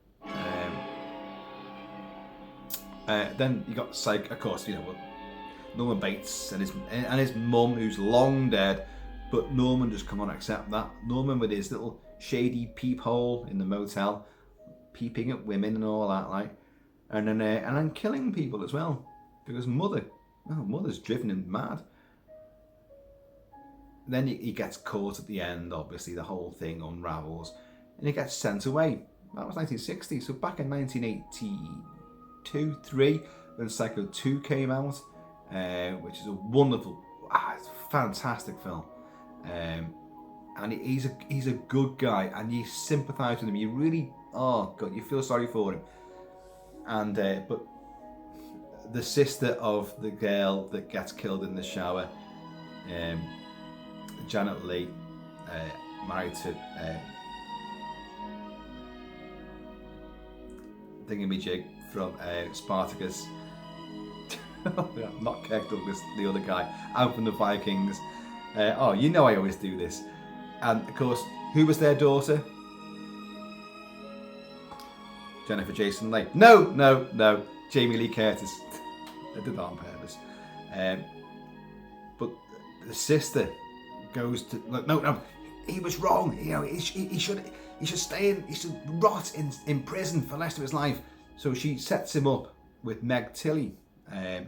Speaker 1: then you got Psycho, of course, Norman Bates and his mum, who's long dead, but Norman just come on accept that. Norman with his little shady peephole in the motel, peeping at women and all that, and then killing people as well, because mother's driven him mad. Then he gets caught at the end. Obviously, the whole thing unravels, and he gets sent away. That was 1960. So back in 1982-3, when Psycho 2 came out, which is a wonderful, it's a fantastic film. And he's a good guy, and you sympathise with him. You really, you feel sorry for him. And but the sister of the girl that gets killed in the shower, Janet Leigh, married to Thingamajig from Spartacus. Not Kirk Douglas, the other guy, out from the Vikings. I always do this. And of course, who was their daughter? Jennifer Jason Leigh. No, Jamie Lee Curtis. They did that on purpose. But the sister goes to no. He was wrong. He should rot in prison for the rest of his life. So she sets him up with Meg Tilly,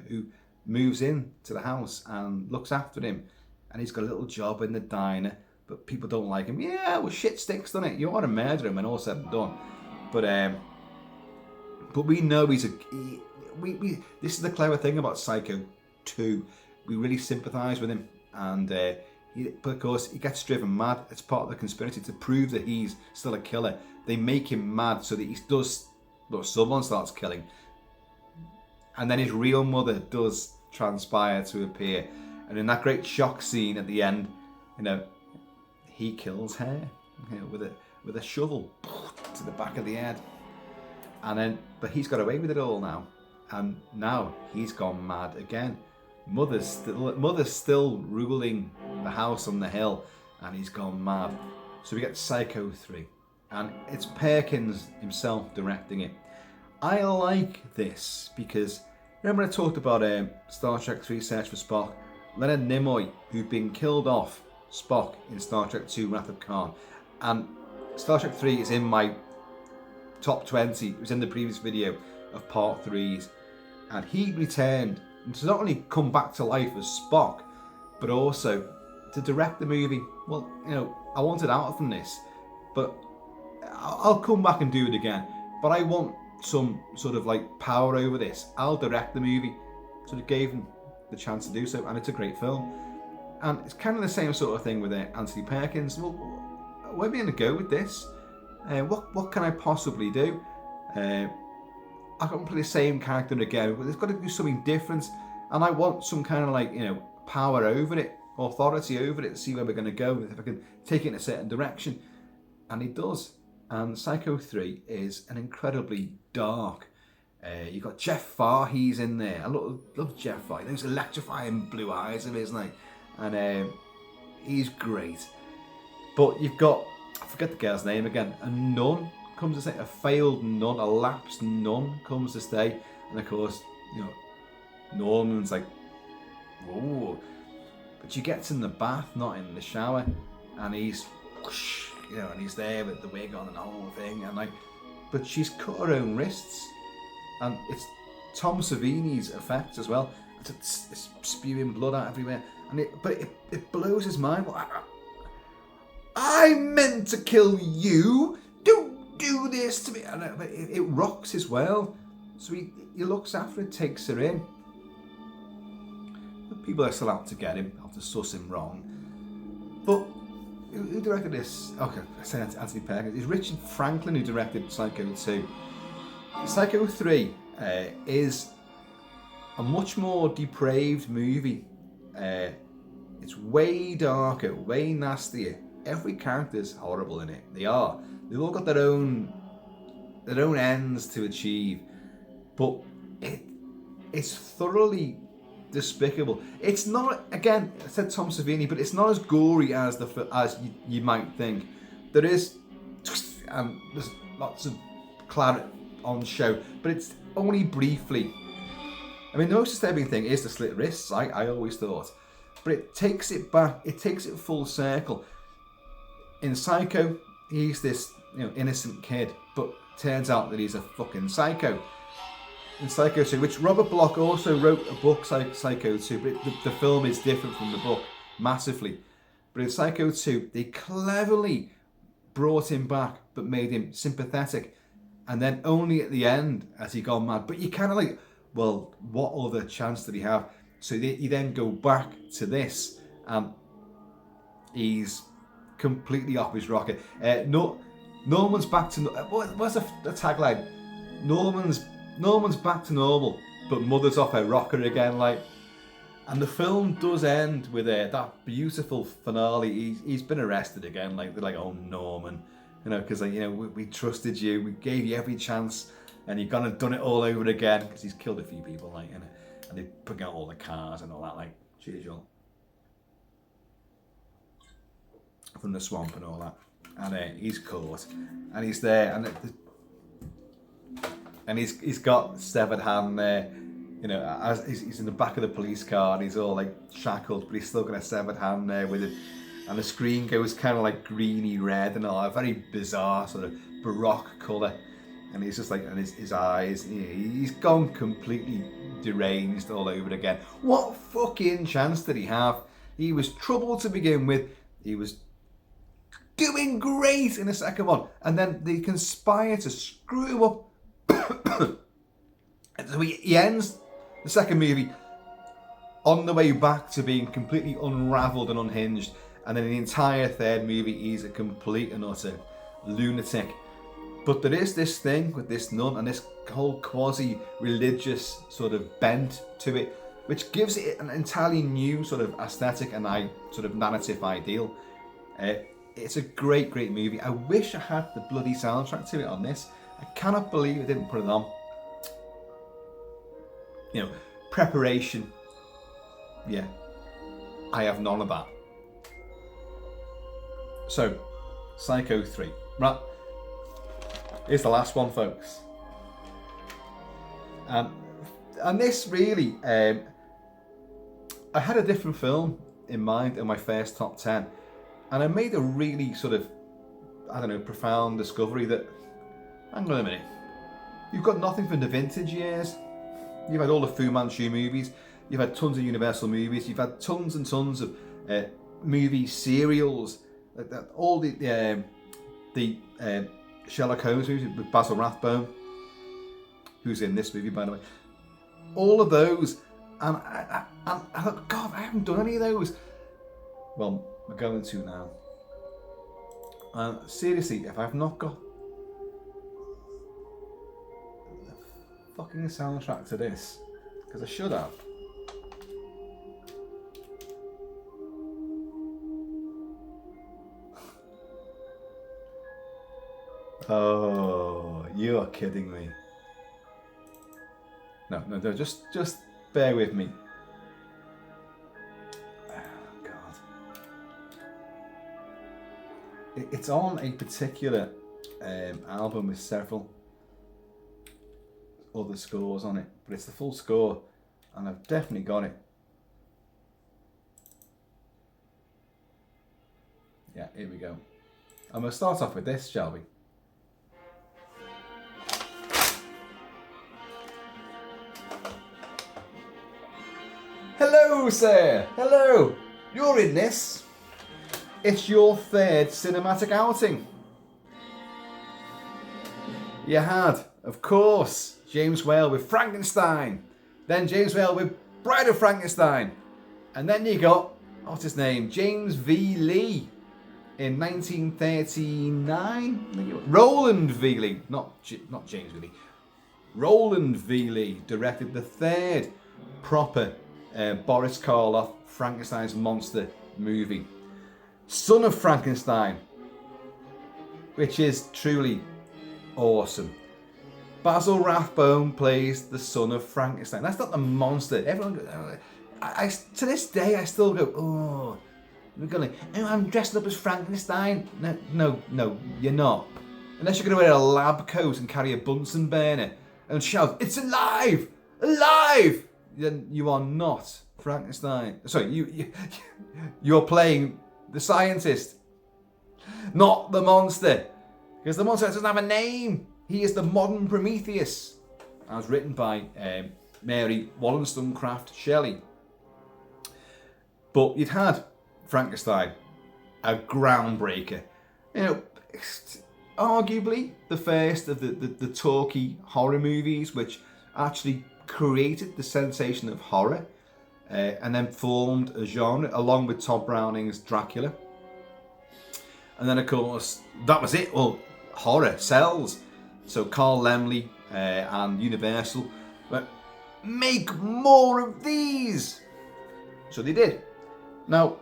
Speaker 1: who moves in to the house and looks after him. And he's got a little job in the diner, but people don't like him. Yeah, well, shit stinks, doesn't it? You want to murder him when all said and done. But we know this is the clever thing about Psycho 2. We really sympathise with him, and but of course he gets driven mad. It's part of the conspiracy to prove that he's still a killer. They make him mad so that he does. Well, someone starts killing, and then his real mother does transpire to appear, and in that great shock scene at the end, he kills her with a shovel to the back of the head, and then but he's got away with it all now, and now he's gone mad again. Mother's still ruling the house on the hill, and he's gone mad. So we get Psycho 3, and it's Perkins himself directing it. I like this because remember I talked about Star Trek 3 Search for Spock? Leonard Nimoy, who'd been killed off Spock in Star Trek 2 Wrath of Khan, and Star Trek 3 is in my top 20. It was in the previous video of part 3s, and he returned to not only come back to life as Spock, but also to direct the movie. Well, I wanted out from this, but I'll come back and do it again. But I want some sort of like power over this. I'll direct the movie. So it gave him the chance to do so, and it's a great film. And it's kind of the same sort of thing with Anthony Perkins. Well, where are we going to go with this? What can I possibly do? I can't play the same character again, but there's got to do something different, and I want some kind of like power over it, authority over it, see where we're going to go, if I can take it in a certain direction, and he does. And Psycho 3 is an incredibly dark. You've got Jeff Fahey's in there. I love Jeff Fahey. Those electrifying blue eyes of his, and he's great. But you've got, I forget the girl's name again, a nun comes to stay, a failed nun, a lapsed nun comes to stay, and of course, Norman's like, whoa, but she gets in the bath, not in the shower, and he's, and he's there with the wig on and the whole thing, and but she's cut her own wrists, and it's Tom Savini's effects as well. It's spewing blood out everywhere, and it blows his mind. I meant to kill you. Don't do this to me. And it rocks his world. So he looks after it, takes her in. But people are still out to get him, out to suss him wrong. But who directed this? Okay, I said Anthony Perkins. It's Richard Franklin who directed Psycho 2. Psycho 3 is a much more depraved movie. It's way darker, way nastier. Every character's horrible in it. They are. They've all got their own ends to achieve, but it's thoroughly despicable. It's not, again, I said Tom Savini, but it's not as gory as you might think. There's lots of claret on show, but it's only briefly. I mean, the most disturbing thing is the slit wrists. I always thought, but it takes it back. It takes it full circle. In Psycho, he's this innocent kid, but turns out that he's a fucking psycho. In Psycho 2, which Robert Bloch also wrote a book, Psycho 2, but the film is different from the book massively. But in Psycho 2, they cleverly brought him back, but made him sympathetic, and then only at the end has he gone mad. But you kind of well, what other chance did he have? So you then go back to this, and he's completely off his rocker. Norman's back to what's the tagline? Norman's back to normal, but Mother's off her rocker again. And the film does end with that beautiful finale. He's been arrested again. They're like, oh Norman, because we trusted you, we gave you every chance, and you've gone and done it all over again because he's killed a few people, and they put out all the cars and all that. Cheers, y'all. From the swamp and all that, and he's caught, and he's there, and he's got severed hand there, as he's in the back of the police car, and he's all shackled, but he's still got a severed hand there with it, and the screen goes kind of greeny red and all, a very bizarre sort of baroque colour, and he's just and his eyes, he's gone completely deranged all over again. What fucking chance did he have? He was trouble to begin with. He was doing great in the second one, and then they conspire to screw him up So he ends the second movie on the way back to being completely unravelled and unhinged, and then the entire third movie he's a complete and utter lunatic. But there is this thing with this nun and this whole quasi-religious sort of bent to it, which gives it an entirely new sort of aesthetic and sort of narrative ideal. It's a great, great movie. I wish I had the bloody soundtrack to it on this. I cannot believe I didn't put it on. You know, preparation. Yeah, I have none of that. So, Psycho 3. Right, here's the last one, folks. And this really, I had a different film in mind in my first top 10. And I made a really sort of, I don't know, profound discovery that, hang on a minute, you've got nothing from the vintage years. You've had all the Fu Manchu movies. You've had tons of Universal movies. You've had tons and tons of movie serials. All the Sherlock Holmes movies with Basil Rathbone, who's in this movie, by the way. All of those. And I thought, God, I haven't done any of those. Well, we're going to now. And seriously, if I've not got the fucking soundtrack to this, because I should have. Oh, you are kidding me. No, just bear with me. It's on a particular album with several other scores on it, but it's the full score, and I've definitely got it. Yeah, here we go. I'm going to start off with this, shall we? Hello, sir. Hello. You're in this. It's your third cinematic outing. You had, of course, James Whale with Frankenstein. Then James Whale with Bride of Frankenstein. And then you got, what's his name? James V. Lee in 1939. Roland V. Lee, not James V. Lee. Roland V. Lee directed the third proper Boris Karloff Frankenstein's monster movie. Son of Frankenstein, which is truly awesome. Basil Rathbone plays the son of Frankenstein. That's not the monster. Everyone goes, to this day, I still go, oh, I'm dressed up as Frankenstein. No, you're not. Unless you're going to wear a lab coat and carry a Bunsen burner and shout, it's alive! Alive! Then you are not Frankenstein. Sorry, you're playing the scientist, not the monster. Because the monster doesn't have a name. He is the modern Prometheus, as written by Mary Wollstonecraft Shelley. But you'd had Frankenstein, a groundbreaker. You know, arguably the first of the talky horror movies, which actually created the sensation of horror. And then formed a genre along with Todd Browning's Dracula. And then, of course, that was it. Well, horror sells. So Carl Laemmle and Universal went, make more of these. So they did. Now,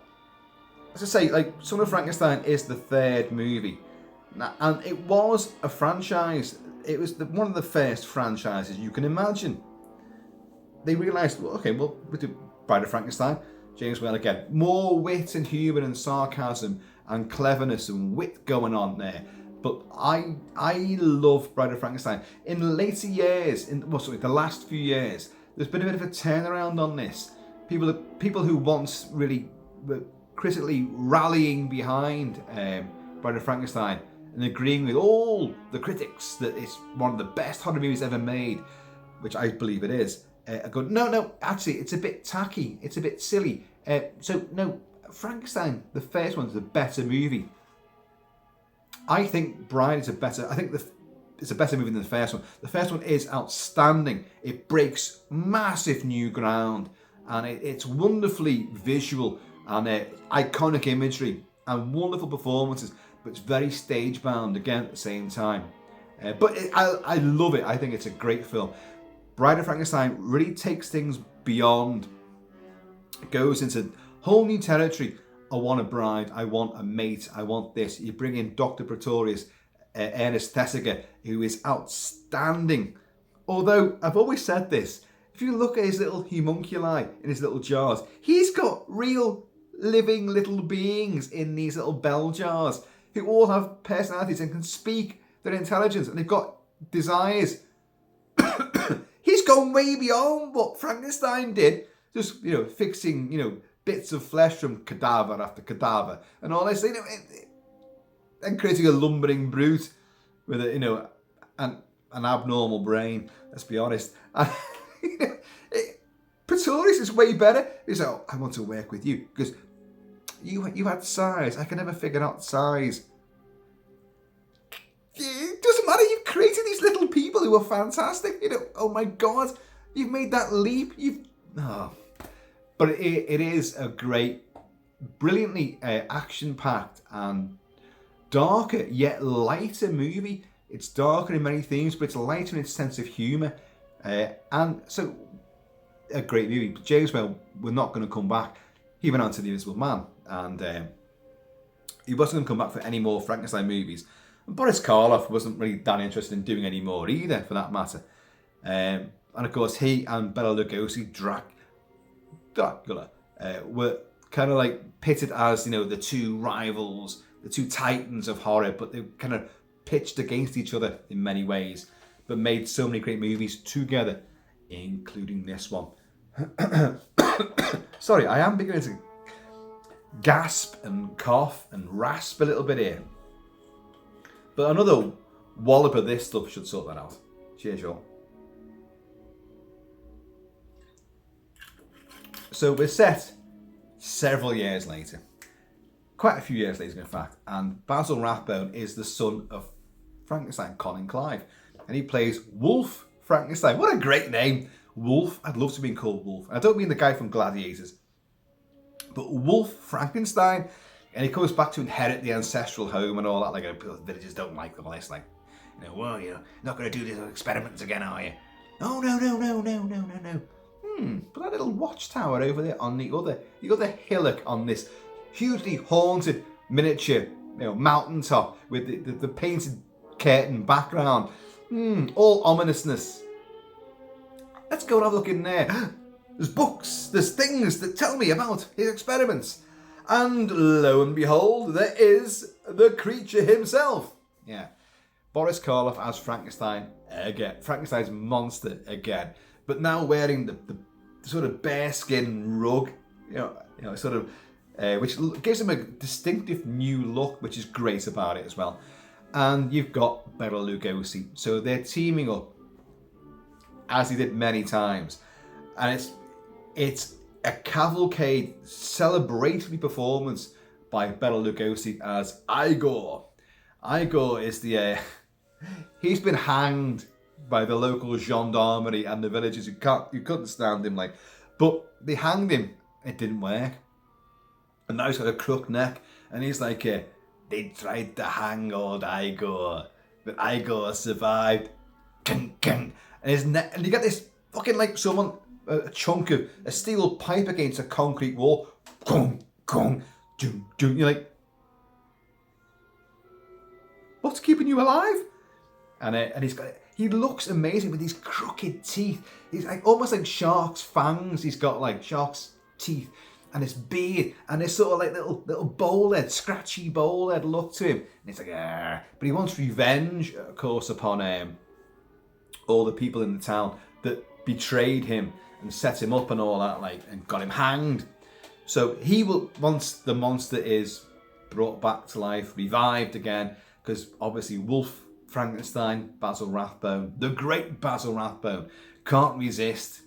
Speaker 1: as I say, like, Son of Frankenstein is the third movie. And it was a franchise. It was one of the first franchises you can imagine. They realised, well, okay, well, we do Bride of Frankenstein, James Whale again. More wit and humour and sarcasm and cleverness and wit going on there. But I love Bride of Frankenstein. In later years, the last few years, there's been a bit of a turnaround on this. People who once really were critically rallying behind Bride of Frankenstein and agreeing with all the critics that it's one of the best horror movies ever made, which I believe it is. I go, no, actually, it's a bit tacky. It's a bit silly. No, Frankenstein, the first one's a better movie. I think Bride is a better... I think it's a better movie than the first one. The first one is outstanding. It breaks massive new ground, and it's wonderfully visual and iconic imagery and wonderful performances, but it's very stage bound again at the same time. I love it. I think it's a great film. Bride of Frankenstein really takes things beyond, goes into whole new territory. I want a bride, I want a mate, I want this. You bring in Dr. Pretorius, Ernest Thesiger, who is outstanding. Although, I've always said this, if you look at his little homunculi in his little jars, he's got real living little beings in these little bell jars who all have personalities and can speak their intelligence, and they've got desires. He's gone way beyond what Frankenstein did, just, fixing, bits of flesh from cadaver after cadaver and all this, and creating a lumbering brute with an abnormal brain, let's be honest. And Pretorius is way better. He's like, I want to work with you because you had size. I can never figure out size. It doesn't matter. You've created these little people who are fantastic. Oh my God, you've made that leap. But it is a great, brilliantly action-packed and darker yet lighter movie. It's darker in many themes, but it's lighter in its sense of humour. And so, a great movie. But James Whale, we're not going to come back. He went on to The Invisible Man, and he wasn't going to come back for any more Frankenstein movies. And Boris Karloff wasn't really that interested in doing any more either, for that matter. And of course, he and Bela Lugosi, Dracula, were kind of like pitted as, the two rivals, the two titans of horror, but they kind of pitched against each other in many ways, but made so many great movies together, including this one. Sorry, I am beginning to gasp and cough and rasp a little bit here. But another wallop of this stuff should sort that out. Cheers, y'all. So we're set several years later. Quite a few years later, in fact. And Basil Rathbone is the son of Frankenstein, Colin Clive. And he plays Wolf Frankenstein. What a great name. Wolf. I'd love to be called Wolf. I don't mean the guy from Gladiators. But Wolf Frankenstein. And he comes back to inherit the ancestral home and all that. Like, villagers don't like them. It's like, well, you're not going to do these experiments again, are you? Oh, no. But that little watchtower over there on the other hillock on this hugely haunted miniature, mountaintop with the painted curtain background. All ominousness. Let's go and have a look in there. There's books, there's things that tell me about his experiments. And lo and behold, there is the creature himself. Yeah. Boris Karloff as Frankenstein again. Frankenstein's monster again. But now wearing the sort of bearskin rug, which gives him a distinctive new look, which is great about it as well. And you've got Bela Lugosi. So they're teaming up, as he did many times. And it's a cavalcade, celebratory performance by Bela Lugosi as Igor. Igor is he's been hanged by the local gendarmerie and the villagers who couldn't stand him, but they hanged him. It didn't work, and now he's got a crook neck, and he's like, they tried to hang old Igor, but Igor survived. And his neck, and you get this fucking a chunk of a steel pipe against a concrete wall. You're like, what's keeping you alive? And he looks amazing with these crooked teeth. He's almost like shark's fangs. He's got shark's teeth and this beard and this sort of little bowl head, scratchy bowl head look to him. And it's like, Arr. But he wants revenge, of course, upon all the people in the town that betrayed him and set him up and all that, and got him hanged. So once the monster is brought back to life, revived again, because obviously Wolf Frankenstein, Basil Rathbone, the great Basil Rathbone, can't resist,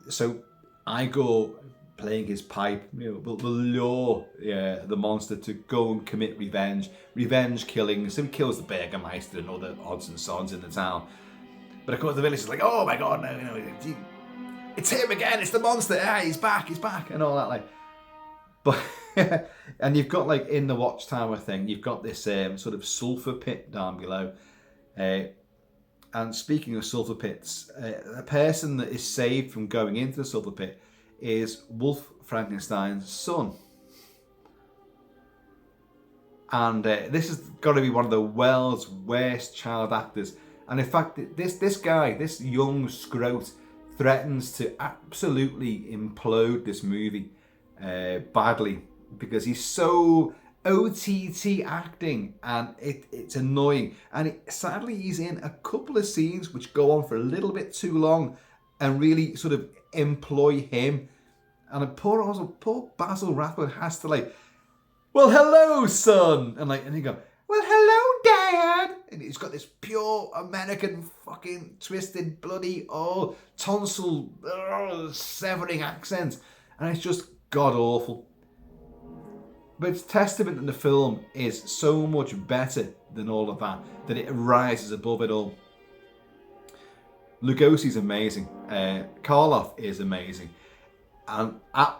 Speaker 1: So Igor playing his pipe, will lure the monster to go and commit revenge killing. So he kills the Burgermeister and other odds and sods in the town. But of course the village is like, oh my god, no, it's him again, it's the monster, he's back, and all that, like. But and you've got, like, in the Watchtower thing, you've got this sort of sulphur pit down below. And speaking of sulphur pits, a person that is saved from going into the sulphur pit is Wolf Frankenstein's son. And this has got to be one of the world's worst child actors. And in fact, this guy, this young scrote, threatens to absolutely implode this movie badly, because he's so OTT acting, and it's annoying. And sadly, he's in a couple of scenes which go on for a little bit too long and really sort of employ him. And poor Basil Rathbone has to, like, well, hello, son, and he go, well, hello, Dad, and he's got this pure American fucking twisted bloody tonsil severing accent, and it's just god awful. But it's testament that the film is so much better than all of that it rises above it all. Lugosi's amazing. Karloff is amazing. And I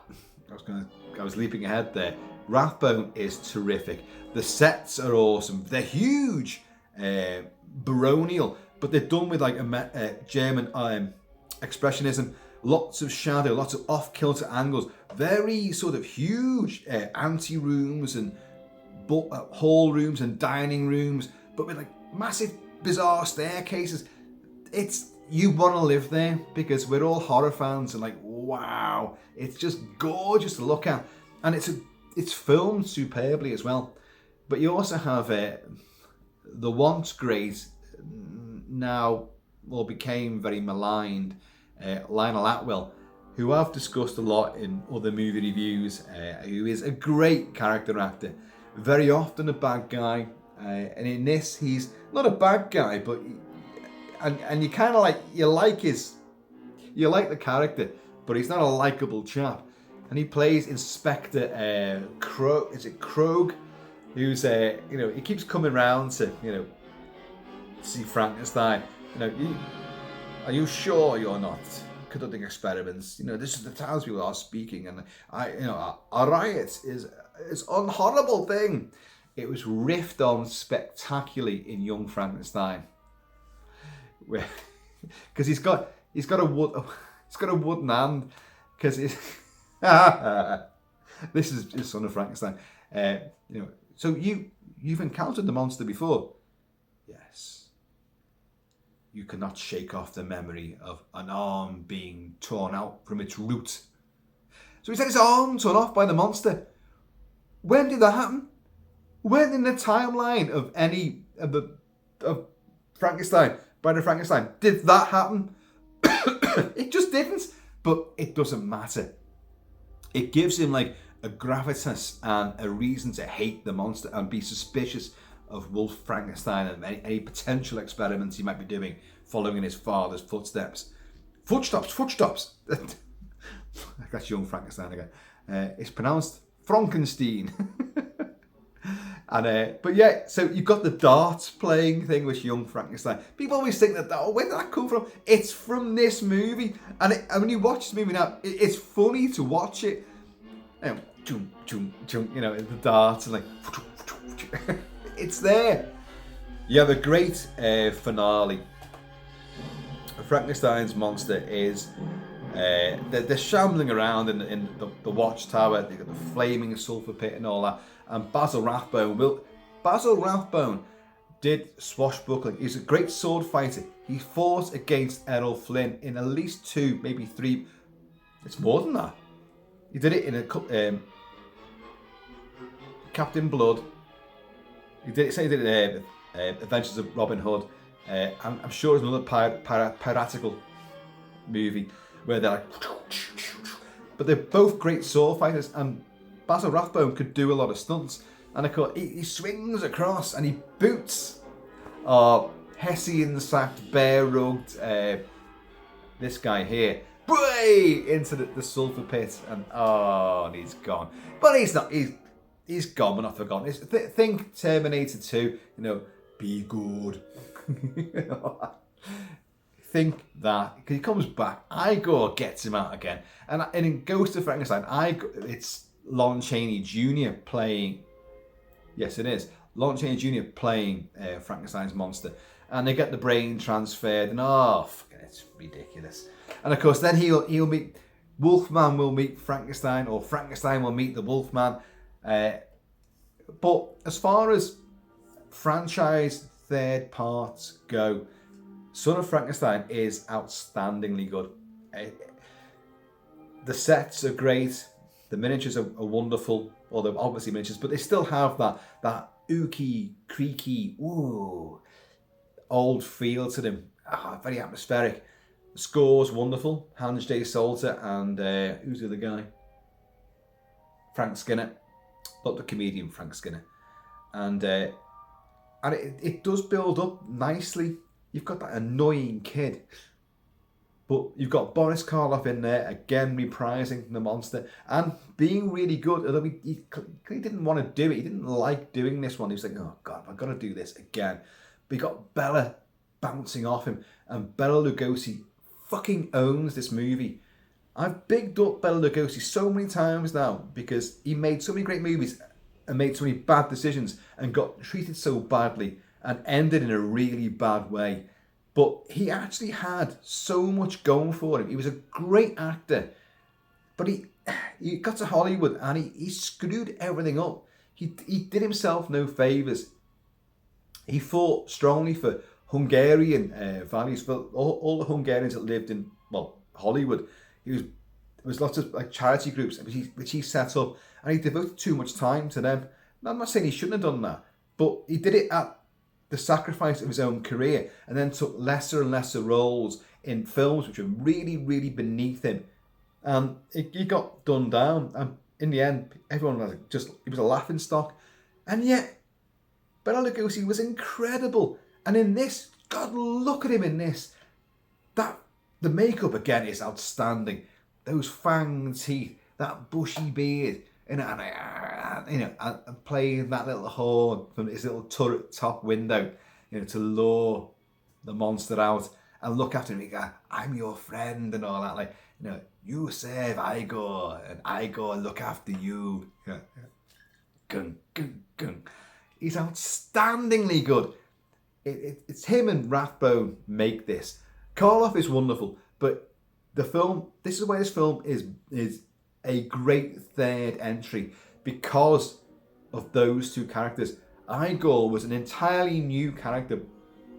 Speaker 1: was leaping ahead there. Rathbone is terrific. The sets are awesome. They're huge, baronial, but they're done with like a German expressionism. Lots of shadow, lots of off-kilter angles. Very sort of huge ante-rooms and hall rooms and dining rooms, but with like massive, bizarre staircases. You want to live there, because we're all horror fans and like, wow, it's just gorgeous to look at, and it's filmed superbly as well. But you also have the once great, now became very maligned, Lionel Atwill, who I've discussed a lot in other movie reviews, who is a great character actor, very often a bad guy, and in this he's not a bad guy, but and you kind of like you like the character, but he's not a likable chap, and he plays Inspector Krogh. Is it Krogh? Who's he keeps coming round to see Frankenstein. Are you sure you're not conducting experiments? This is the townspeople are speaking, and a riot is an horrible thing. It was riffed on spectacularly in Young Frankenstein, because he's got a wooden hand, because this is his Son of Frankenstein. So you've encountered the monster before, yes. You cannot shake off the memory of an arm being torn out from its root. So he said his arm torn off by the monster. When did that happen? When in the timeline of Frankenstein, Bride of Frankenstein, did that happen? It just didn't. But it doesn't matter. It gives him like a gravitas and a reason to hate the monster and be suspicious of Wolf Frankenstein and any potential experiments he might be doing following in his father's footsteps. Footsteps. That's Young Frankenstein again. It's pronounced Frankenstein. And but yeah, so you've got the darts playing thing with Young Frankenstein. People always think that, where did that come from? It's from this movie, and when you watch this movie now, it's funny to watch it. The darts and like. It's there. You have a great finale. Frankenstein's monster is they're shambling around in the watchtower. They've got the flaming sulphur pit and all that. And Basil Rathbone did swashbuckling. He's a great sword fighter. He fought against Errol Flynn in at least 2, maybe 3. It's more than that. He did it in Captain Blood. He did it Adventures of Robin Hood. I'm sure there's another piratical movie where they're like, but they're both great sword fighters, and Basil Rathbone could do a lot of stunts. And of course, he swings across and he boots Hessian-sacked, bear-rugged this guy here. into the sulfur pit, and he's gone. But he's not. He's gone, but not forgotten. Think Terminator 2. Be good. Think that, because he comes back, Igor gets him out again, and in Ghost of Frankenstein, it's Lon Chaney Jr. playing. Yes, it is Lon Chaney Jr. playing Frankenstein's monster, and they get the brain transferred, and it's ridiculous. And of course, then he'll meet Wolfman. Will meet Frankenstein, or Frankenstein will meet the Wolfman. But as far as franchise third parts go, Son of Frankenstein is outstandingly good. The sets are great. The miniatures are wonderful. Well, they're obviously miniatures, but they still have that ooky, creaky, old feel to them. Very atmospheric. The score's wonderful. Hans J. Salter and who's the other guy? Frank Skinner. Not the comedian Frank Skinner. And it does build up nicely. You've got that annoying kid, but you've got Boris Karloff in there again, reprising the monster and being really good. Although he didn't want to do it, he didn't like doing this one. He was like, "Oh God, I've got to do this again." But you got Bela bouncing off him, and Bela Lugosi fucking owns this movie. I've bigged up Bela Lugosi so many times now because he made so many great movies and made so many bad decisions and got treated so badly and ended in a really bad way. But he actually had so much going for him. He was a great actor. But he got to Hollywood and he screwed everything up. He did himself no favours. He fought strongly for Hungarian values, for all the Hungarians that lived in, Hollywood. There was lots of charity groups which he set up, and he devoted too much time to them. Now, I'm not saying he shouldn't have done that, but he did it at the sacrifice of his own career, and then took lesser and lesser roles in films which were really, really beneath him. And he got done down, and in the end, everyone was he was a laughing stock. And yet, Bela Lugosi was incredible. And in this, God, look at him in this. The makeup again is outstanding. Those fang teeth, that bushy beard, and playing that little horn from his little turret top window, to lure the monster out and look after him. He go, "I'm your friend," and all that. You save Igor, and Igor look after you. Gung, gung, gung. He's outstandingly good. It's him and Rathbone make this. Karloff is wonderful, but this is why this film is a great third entry, because of those two characters. Igor was an entirely new character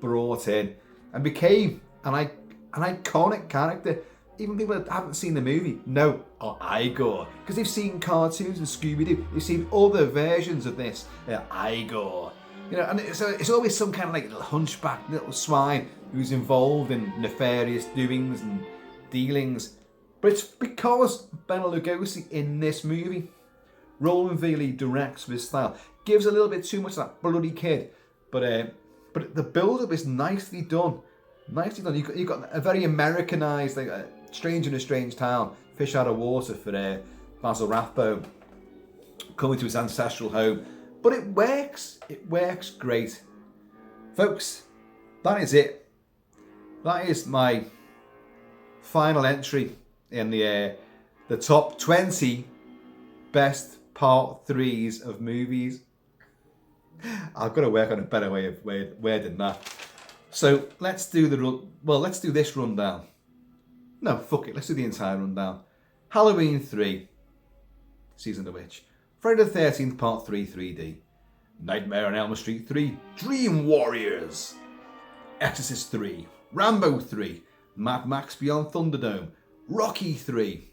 Speaker 1: brought in and became an iconic character. Even people that haven't seen the movie know Igor, because they've seen cartoons and Scooby-Doo. They've seen other versions of this. Igor. And it's always some kind of little hunchback, little swine who's involved in nefarious doings and dealings. But it's because Bela Lugosi in this movie, Roland Vealey directs with his style, gives a little bit too much of that bloody kid. But the build-up is nicely done. Nicely done. You've got a very Americanized, Stranger in a Strange Town, fish out of water for Basil Rathbone coming to his ancestral home. But it works. It works great. Folks, that is it. That is my final entry in the top 20 best part 3s of movies. I've got to work on a better way of wording that. So let's do this rundown. No, fuck it. Let's do the entire rundown. Halloween 3, Season of the Witch. Friday the 13th, Part 3, 3D. Nightmare on Elm Street 3, Dream Warriors. Exorcist 3, Rambo 3, Mad Max Beyond Thunderdome, Rocky 3,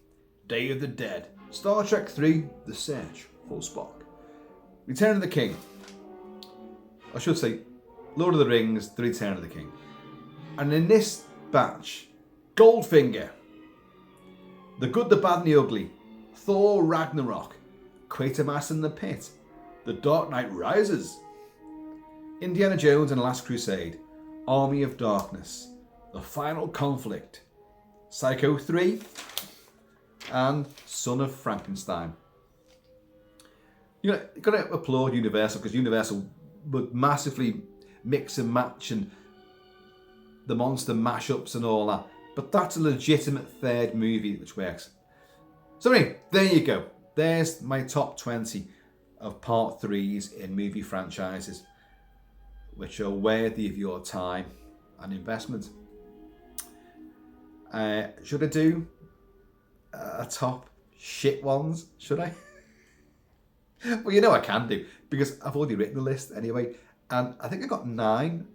Speaker 1: Day of the Dead, Star Trek 3, The Search for Spock. Return of the King. I should say, Lord of the Rings, The Return of the King. And in this batch, Goldfinger, The Good, the Bad and the Ugly, Thor Ragnarok, Quatermass and the Pit, The Dark Knight Rises, Indiana Jones and the Last Crusade, Army of Darkness, The Final Conflict, Psycho 3, and Son of Frankenstein. You know, you've got to applaud Universal, because Universal would massively mix and match and the monster mashups and all that. But that's a legitimate third movie which works. So anyway, there you go. There's my top 20 of part 3s in movie franchises which are worthy of your time and investment. Should I do a top shit ones? Should I? Well, you know I can do, because I've already written the list anyway, and I think I got 9.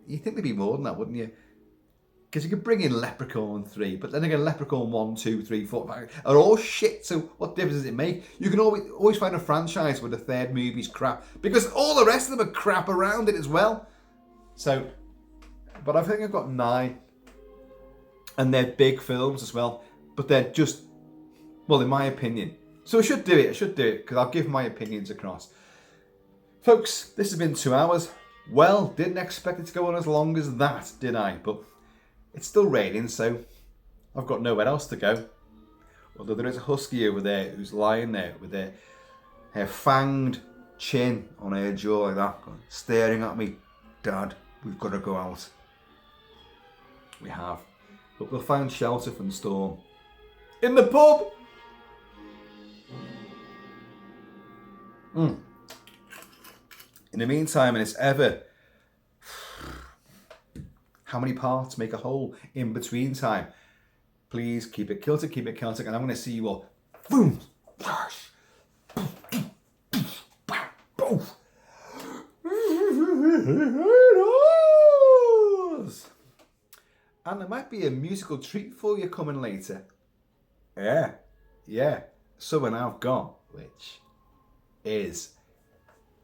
Speaker 1: You'd think there'd be more than that, wouldn't you? Because you could bring in Leprechaun 3, but then again, Leprechaun 1, 2, 3, 4, 5 are all shit, so what difference does it make? You can always find a franchise where the third movie's crap, because all the rest of them are crap around it as well. So, but I think I've got 9. And they're big films as well, but they're just, well, in my opinion. So I should do it, because I'll give my opinions across. Folks, this has been 2 hours. Well, didn't expect it to go on as long as that, did I? But it's still raining, so I've got nowhere else to go. Although there is a husky over there who's lying there with her fanged chin on her jaw like that, staring at me. Dad, we've got to go out. We have. But we'll find shelter from the storm in the pub. In the meantime, and it's ever, how many parts make a whole in between time? Please keep it Kilty, keep it Celtic, and I'm going to see you all. Boom! And there might be a musical treat for you coming later. Yeah. Someone I've got, which is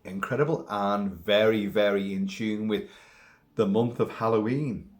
Speaker 1: incredible and very, very in tune with the month of Halloween.